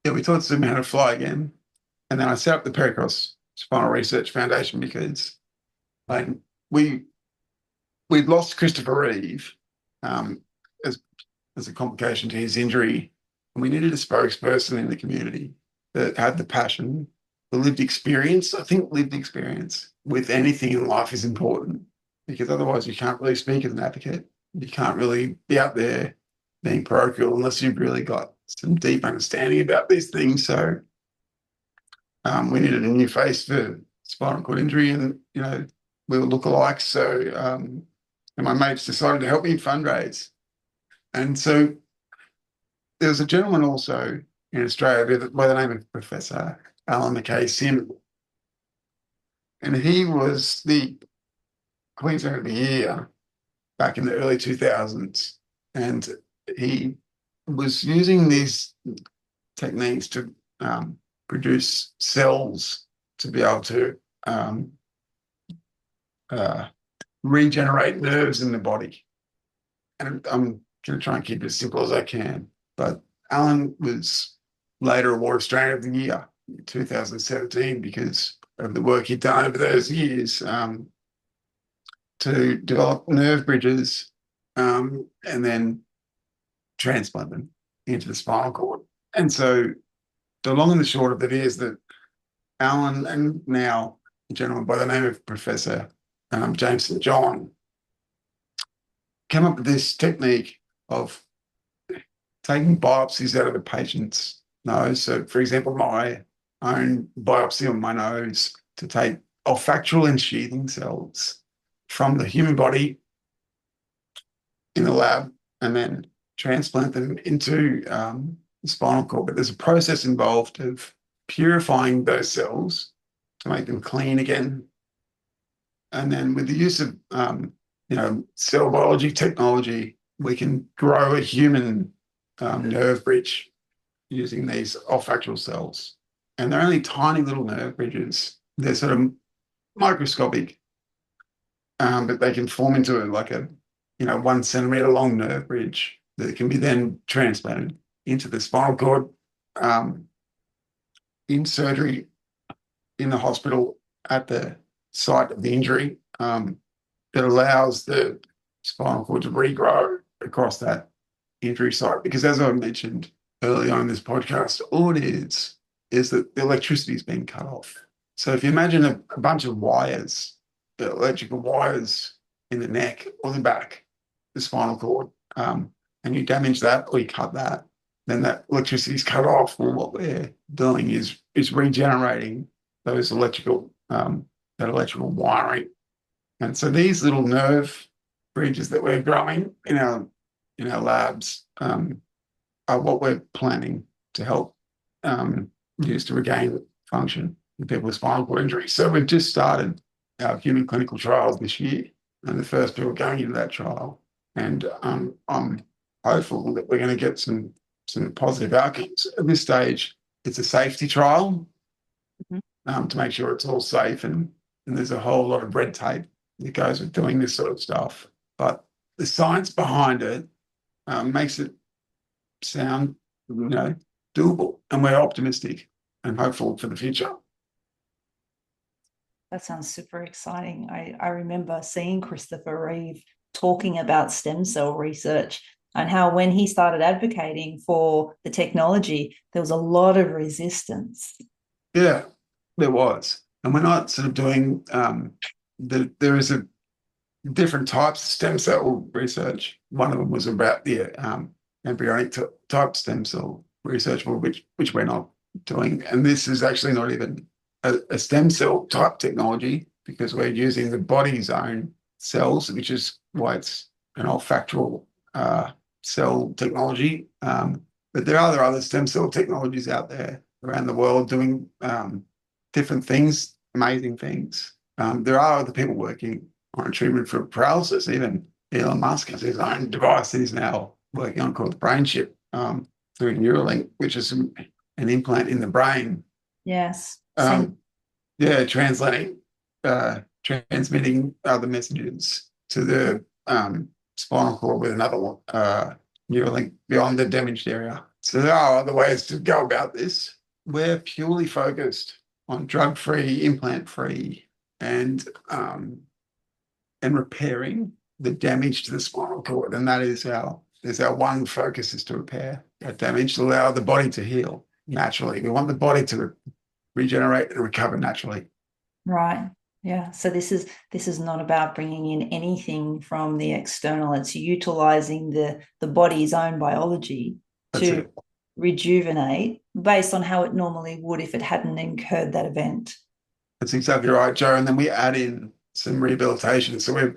B: we taught them how to fly again. And then I set up the Pericross Spinal Research Foundation because we'd lost Christopher Reeve as a complication to his injury, and we needed a spokesperson in the community that had the passion, the lived experience. I think lived experience with anything in life is important, because otherwise you can't really speak as an advocate. You can't really be out there being parochial unless you've really got some deep understanding about these things. So we needed a new face for spinal cord injury, and we were lookalikes. So and my mates decided to help me fundraise. And so there was a gentleman also in Australia by the name of Professor Alan McKay-Sim, and he was the Queensland of the Year back in the early 2000s, and he was using these techniques to produce cells to be able to regenerate nerves in the body. And I'm going to try and keep it as simple as I can. But Alan was later awarded Australian of the Year in 2017 because of the work he'd done over those years to develop nerve bridges and then transplant them into the spinal cord. And so the long and the short of it is that Alan and now a gentleman by the name of Professor James St. John came up with this technique of taking biopsies out of the patient's nose. So, for example, my own biopsy on my nose to take olfactory and sheathing cells from the human body in the lab and then transplant them into the spinal cord. But there's a process involved of purifying those cells to make them clean again. And then with the use of, cell biology technology, we can grow a human nerve bridge using these olfactory cells. And they're only tiny little nerve bridges. They're sort of microscopic, but they can form into like a 1 centimeter long nerve bridge that can be then transplanted into the spinal cord in surgery in the hospital at the site of the injury that allows the spinal cord to regrow across that injury site. Because as I mentioned early on in this podcast, all it is that the electricity is being cut off. So if you imagine a bunch of wires, the electrical wires in the neck or the back, the spinal cord, and you damage that or you cut that, then that electricity is cut off. Well, what we're doing is regenerating those electrical wiring. And so these little nerve bridges that we're growing in our labs are what we're planning to help use to regain function in people with spinal cord injury. So we've just started our human clinical trials this year, and the first people going into that trial. And I'm hopeful that we're going to get some positive outcomes. At this stage, it's a safety trial to make sure it's all safe, and there's a whole lot of red tape that goes with doing this sort of stuff. But the science behind it makes it sound, doable, and we're optimistic and hopeful for the future.
A: That sounds super exciting. I remember seeing Christopher Reeve talking about stem cell research and how when he started advocating for the technology, there was a lot of resistance.
B: Yeah, there was. And we're not sort of doing, there is a different types of stem cell research. One of them was about the embryonic type stem cell research, which we're not doing. And this is actually not even a stem cell type technology, because we're using the body's own cells, which is why it's an olfactory cell technology. But there are other stem cell technologies out there around the world doing different things, amazing things. There are other people working on a treatment for paralysis. Even Elon Musk has his own device that he's now working on called the brain chip through Neuralink, which is an implant in the brain.
A: Yes.
B: Translating, transmitting other messages to the spinal cord with another one, Neuralink beyond the damaged area. So there are other ways to go about this. We're purely focused on drug-free, implant-free, and repairing the damage to the spinal cord. And that is our one focus, is to repair that damage, to allow the body to heal naturally. We want the body to regenerate and recover naturally.
A: Right. Yeah. So this is not about bringing in anything from the external. It's utilizing the body's own biology to rejuvenate based on how it normally would if it hadn't incurred that event.
B: That's exactly right, Joe. And then we add in some rehabilitation. So we've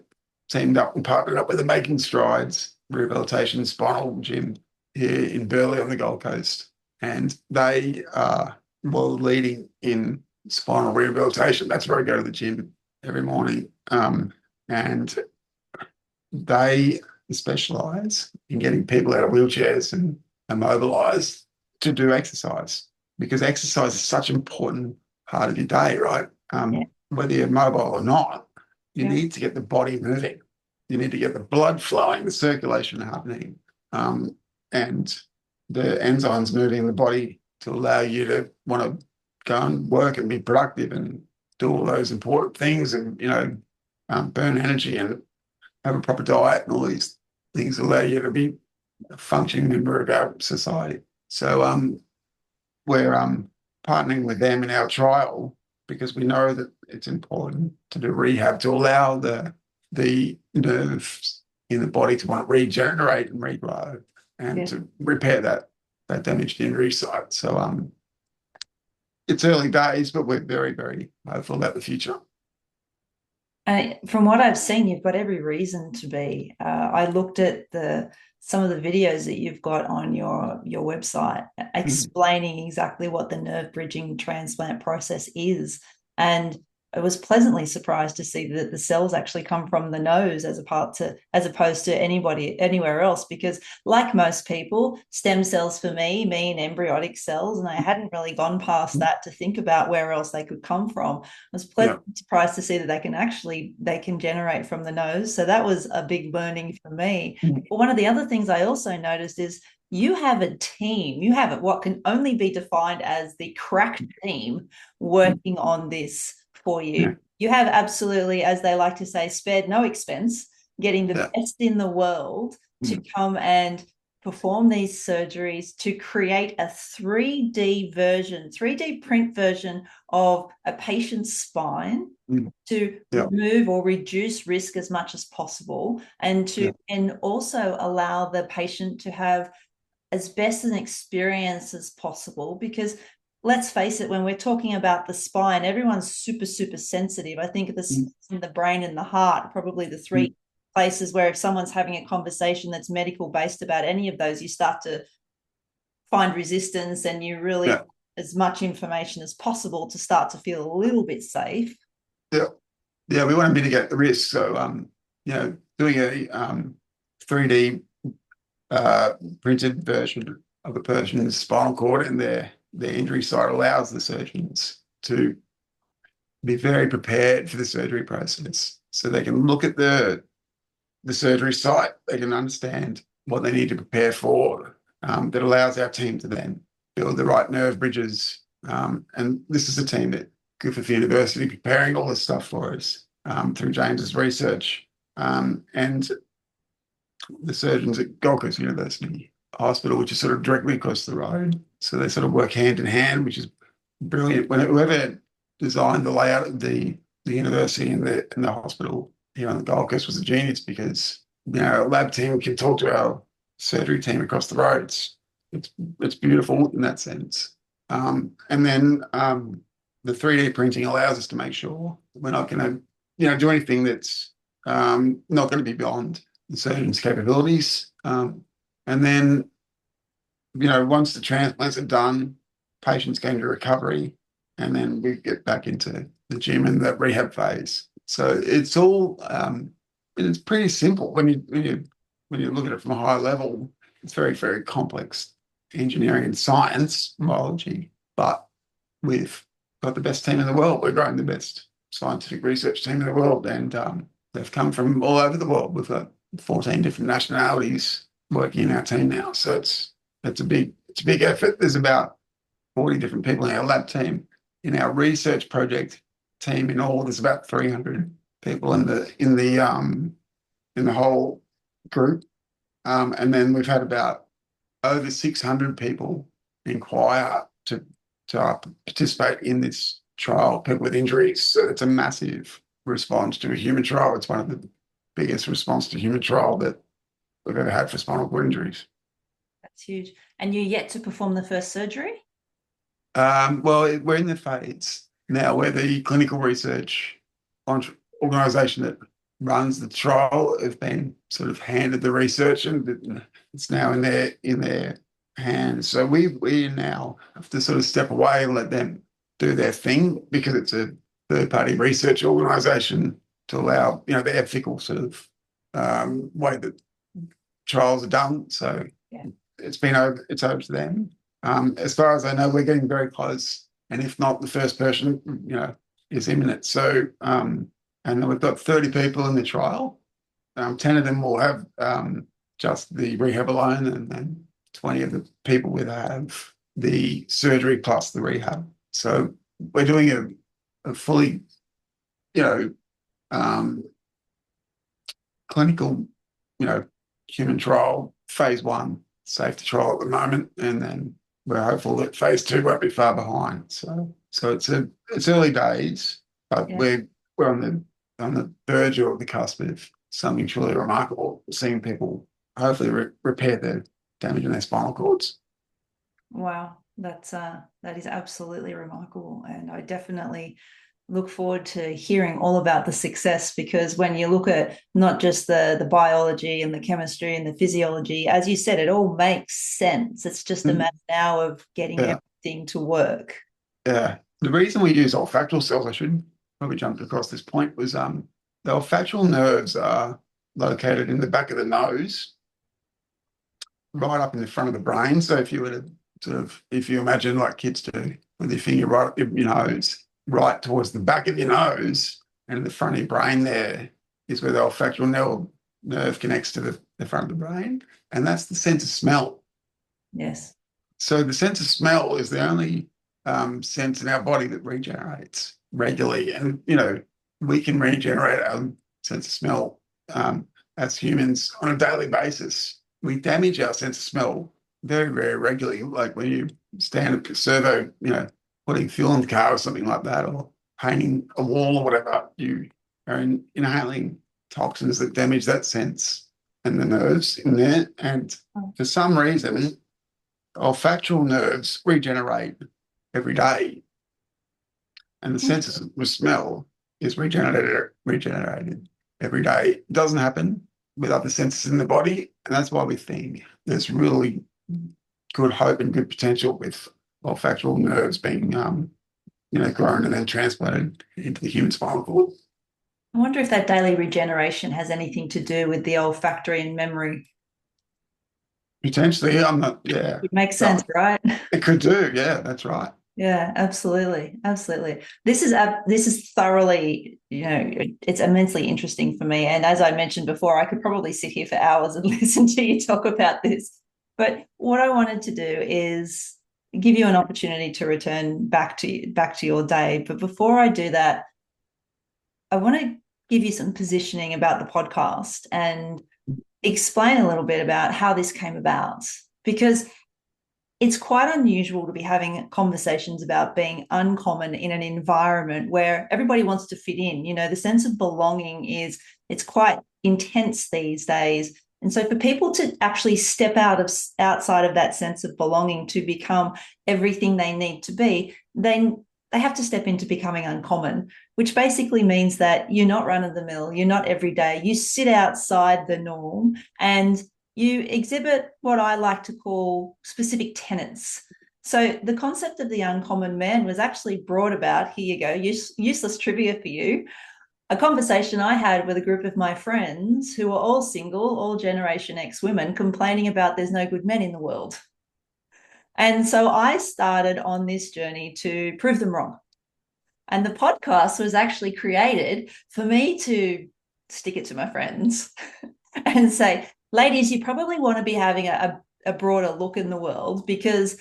B: teamed up and partnered up with the Making Strides Rehabilitation Spinal Gym here in Burleigh on the Gold Coast. And they are world leading in spinal rehabilitation. That's where I go to the gym every morning. And they specialize in getting people out of wheelchairs and immobilized to do exercise, because exercise is such an important part of your day, right? Whether you're mobile or not, you need to get the body moving. You need to get the blood flowing, the circulation happening, and the enzymes moving in the body to allow you to want to go and work and be productive and do all those important things, and burn energy and have a proper diet and all these things that allow you to be a functioning member of our society. So we're partnering with them in our trial because we know that it's important to do rehab to allow the nerves in the body to want to regenerate and regrow and to repair that damaged injury site. So it's early days, but we're very, very hopeful about the future.
A: From what I've seen, you've got every reason to be. I looked at some of the videos that you've got on your website explaining exactly what the nerve bridging transplant process is. And I was pleasantly surprised to see that the cells actually come from the nose as opposed to anywhere else. Because like most people, stem cells for me mean embryonic cells, and I hadn't really gone past that to think about where else they could come from. I was pleasantly surprised to see that they can generate from the nose. So that was a big learning for me. But one of the other things I also noticed is you have a team. You have what can only be defined as the crack team working on this for you. You have absolutely, as they like to say, spared no expense, getting the best in the world to come and perform these surgeries to create a 3D print version of a patient's spine to remove or reduce risk as much as possible, and also allow the patient to have as best an experience as possible. Because let's face it, when we're talking about the spine, everyone's super, super sensitive. I think the brain and the heart, probably the three places where if someone's having a conversation that's medical based about any of those, you start to find resistance, and you really as much information as possible to start to feel a little bit safe.
B: Yeah, we want to mitigate the risk. So doing a 3D printed version of a person's spinal cord and their injury site allows the surgeons to be very prepared for the surgery process. So they can look at the surgery site, they can understand what they need to prepare for. That allows our team to then build the right nerve bridges. And this is a team at Griffith University preparing all this stuff for us through James's research. And the surgeons at Gold Coast University Hospital, which is sort of directly across the road. So they sort of work hand in hand, which is brilliant. Whoever designed the layout of the university and the hospital here on the Gold Coast was a genius, because our lab team can talk to our surgery team across the roads. It's beautiful in that sense. And then the 3D printing allows us to make sure we're not going to do anything that's not going to be beyond the surgeon's capabilities. And then, once the transplants are done, patients go into recovery, and then we get back into the gym and the rehab phase. So it's all, it's pretty simple when you look at it from a high level. It's very, very complex engineering and science, biology, but we've got the best team in the world. We're growing the best scientific research team in the world, and they've come from all over the world. We've got 14 different nationalities working in our team now. So it's a big effort. There's about 40 different people in our lab team. In our research project team in all, there's about 300 people in the whole group. And then we've had about over 600 people inquire to participate in this trial, people with injuries. So it's a massive response to a human trial. It's one of the biggest response to human trial that we've ever had for spinal cord injuries.
A: That's huge. And you're yet to perform the first surgery?
B: Well, we're in the phase now where the clinical research organisation that runs the trial have been sort of handed the research, and it's now in their hands. So we now have to sort of step away and let them do their thing, because it's a third-party research organisation, to allow the ethical sort of way that trials are done. So it's over to them. As far as I know, we're getting very close, and if not, the first person is imminent. So and then we've got 30 people in the trial. 10 of them will have just the rehab alone, and then 20 of the people will have the surgery plus the rehab. So we're doing a fully clinical human trial, phase 1 safety trial at the moment, and then we're hopeful that phase 2 won't be far behind. So it's early days, but
A: Yeah.
B: we're on the verge or the cusp of something truly remarkable, seeing people hopefully repair the damage in their spinal cords.
A: Wow, that is absolutely remarkable, and I definitely look forward to hearing all about the success, because when you look at not just the biology and the chemistry and the physiology, as you said, it all makes sense. It's just a matter now of getting
B: Yeah.
A: everything to work.
B: Yeah. The reason we use olfactory cells, I should probably jump across this point, was the olfactory nerves are located in the back of the nose, right up in the front of the brain. So if you were to if you imagine like kids do, with your finger right up your nose, right towards the back of your nose and in the front of your brain, there is where the olfactory nerve connects to the front of the brain. And that's the sense of smell.
A: Yes.
B: So the sense of smell is the only sense in our body that regenerates regularly. And, we can regenerate our sense of smell as humans on a daily basis. We damage our sense of smell very, very regularly. Like when you stand at the servo, putting fuel in the car or something like that, or painting a wall or whatever, you are inhaling toxins that damage that sense and the nerves in there. And for some reason, olfactory nerves regenerate every day, and the sense of smell is regenerated every day. It doesn't happen with other senses in the body, and that's why we think there's really good hope and good potential with olfactory nerves being, grown and then transplanted into the human spinal cord.
A: I wonder if that daily regeneration has anything to do with the olfactory and memory.
B: Potentially, I'm not. Yeah,
A: It makes sense, right?
B: it could do. Yeah, that's right.
A: Yeah, absolutely. Absolutely. This is thoroughly, it's immensely interesting for me. And as I mentioned before, I could probably sit here for hours and listen to you talk about this. But what I wanted to do is give you an opportunity to return back to your day. But before I do that, I want to give you some positioning about the podcast and explain a little bit about how this came about, because it's quite unusual to be having conversations about being uncommon in an environment where everybody wants to fit in. The sense of belonging it's quite intense these days. And so for people to actually step outside of that sense of belonging to become everything they need to be, then they have to step into becoming uncommon, which basically means that you're not run of the mill, you're not everyday, you sit outside the norm, and you exhibit what I like to call specific tenets. So the concept of the uncommon man was actually brought about, here you go, useless trivia for you, a conversation I had with a group of my friends who were all single, all Generation X women, complaining about there's no good men in the world. And so I started on this journey to prove them wrong. And the podcast was actually created for me to stick it to my friends and say, ladies, you probably want to be having a broader look in the world, because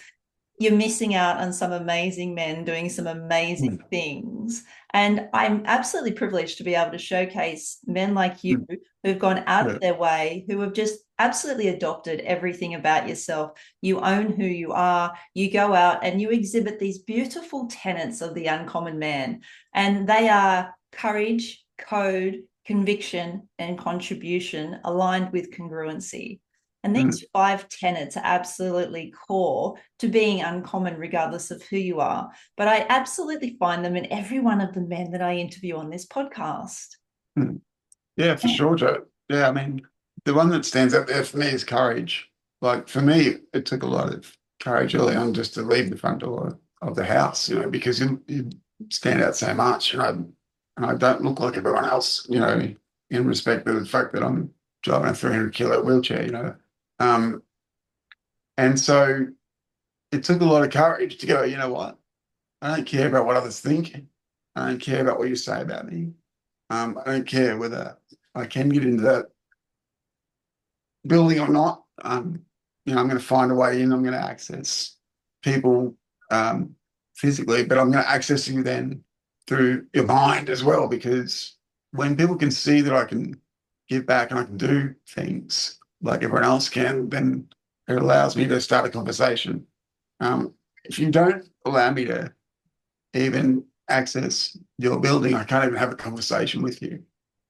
A: you're missing out on some amazing men doing some amazing things. And I'm absolutely privileged to be able to showcase men like you who've gone out of their way, who have just absolutely adopted everything about yourself. You own who you are. You go out and you exhibit these beautiful tenets of the uncommon man. And they are courage, code, conviction, and contribution aligned with congruency. And these 5 tenets are absolutely core to being uncommon, regardless of who you are. But I absolutely find them in every one of the men that I interview on this podcast.
B: Yeah, for sure, Joe. Yeah, I mean, the one that stands out there for me is courage. Like for me, it took a lot of courage early on just to leave the front door of the house, because you stand out so much, and I don't look like everyone else, in respect to the fact that I'm driving a 300-kilo wheelchair. And so it took a lot of courage to go, you know what? I don't care about what others think. I don't care about what you say about me. I don't care whether I can get into that building or not. I'm going to find a way in. I'm going to access people physically, but I'm going to access you then through your mind as well, because when people can see that I can give back and I can do things, like everyone else can, then it allows me to start a conversation. If you don't allow me to even access your building, I can't even have a conversation with you.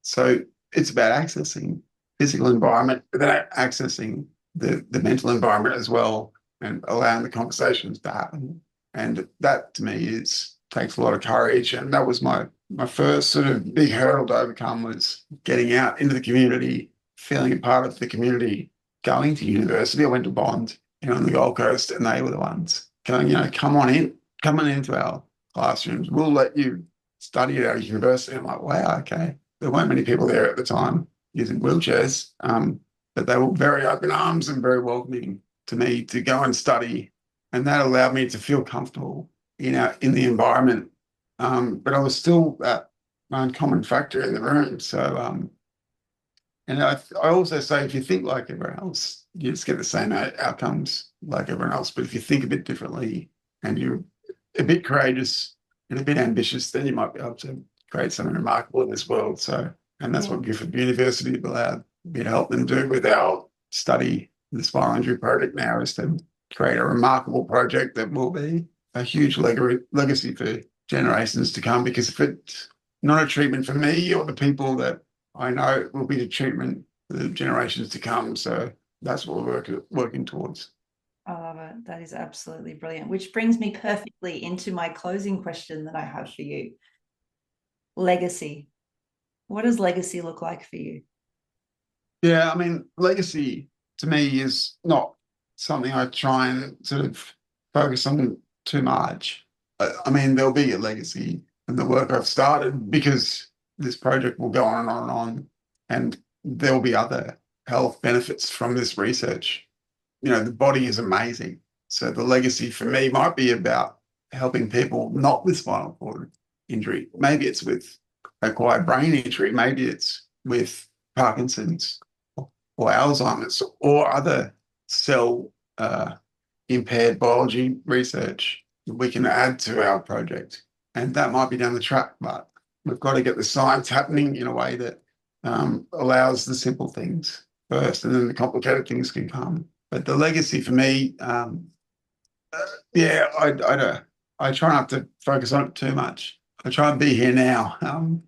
B: So it's about accessing physical environment, but then accessing the mental environment as well, and allowing the conversations to happen. And that to me is takes a lot of courage. And that was my first sort of big hurdle to overcome, was getting out into the community, feeling a part of the community, going to university. I went to Bond, on the Gold Coast, and they were the ones going, come on into our classrooms. We'll let you study at our university. I'm like, wow, okay. There weren't many people there at the time using wheelchairs, but they were very open arms and very welcoming to me to go and study. And that allowed me to feel comfortable, in the environment. But I was still that uncommon factor in the room. So, and I also say, if you think like everyone else, you just get the same outcomes like everyone else. But if you think a bit differently and you're a bit courageous and a bit ambitious, then you might be able to create something remarkable in this world. So, and that's what Gifford University allowed me to help them do with our study, the spinal injury project now, is to create a remarkable project that will be a huge legacy for generations to come. Because if it's not a treatment for me or the people that I know, it will be the treatment for the generations to come. So that's what we're working towards.
A: I love it. That is absolutely brilliant, which brings me perfectly into my closing question that I have for you. Legacy. What does legacy look like for you?
B: Yeah, I mean, legacy to me is not something I try and sort of focus on too much. I mean, there'll be a legacy in the work I've started, because this project will go on and on and on, and there'll be other health benefits from this research. The body is amazing. So the legacy for me might be about helping people not with spinal cord injury. Maybe it's with acquired brain injury. Maybe it's with Parkinson's or Alzheimer's or other cell impaired biology research that we can add to our project. And that might be down the track, but we've got to get the science happening in a way that allows the simple things first, and then the complicated things can come. But the legacy for me, yeah, I try not to focus on it too much. I try and be here now, and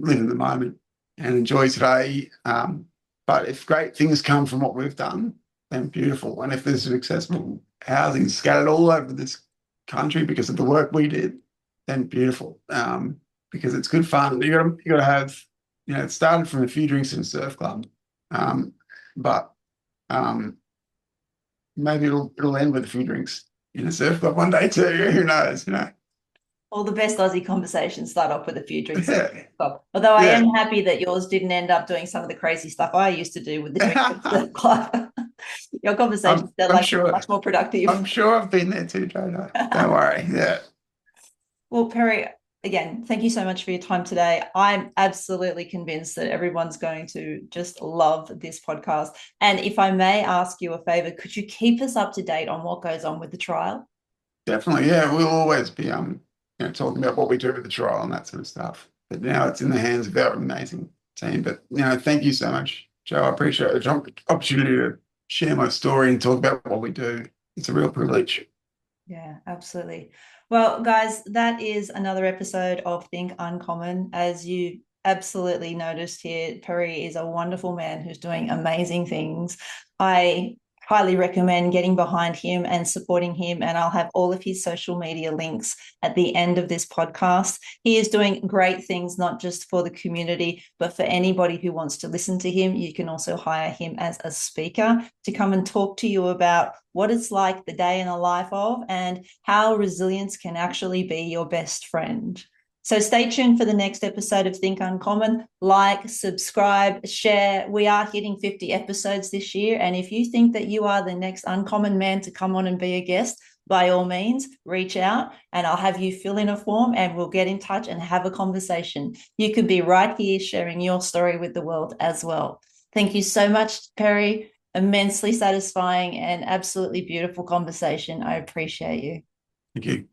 B: live in the moment and enjoy today. But if great things come from what we've done, then beautiful. And if there's accessible housing scattered all over this country because of the work we did, then beautiful. Because it's good fun. You got to have, it started from a few drinks in a surf club, but maybe it'll end with a few drinks in a surf club one day too. Who knows?
A: All the best Aussie conversations start off with a few drinks.
B: Yeah.
A: Although I am happy that yours didn't end up doing some of the crazy stuff I used to do with the drinks club. Your conversations are much more productive.
B: I'm sure I've been there too, Jono. Don't worry. Yeah.
A: Well, Perry, again, thank you so much for your time today. I'm absolutely convinced that everyone's going to just love this podcast. And if I may ask you a favor, could you keep us up to date on what goes on with the trial?
B: Definitely. Yeah. We'll always be talking about what we do with the trial and that sort of stuff. But now it's in the hands of our amazing team. But thank you so much, Joe. I appreciate the opportunity to share my story and talk about what we do. It's a real privilege.
A: Yeah, absolutely. Well, guys, that is another episode of Think Uncommon. As you absolutely noticed here, Perry is a wonderful man who's doing amazing things. I highly recommend getting behind him and supporting him, and I'll have all of his social media links at the end of this podcast. He is doing great things, not just for the community, but for anybody who wants to listen to him. You can also hire him as a speaker to come and talk to you about what it's like the day in the life of, and how resilience can actually be your best friend. So stay tuned for the next episode of Think Uncommon. Like, subscribe, share. We are hitting 50 episodes this year. And if you think that you are the next uncommon man to come on and be a guest, by all means, reach out and I'll have you fill in a form and we'll get in touch and have a conversation. You could be right here sharing your story with the world as well. Thank you so much, Perry. Immensely satisfying and absolutely beautiful conversation. I appreciate you.
B: Thank you.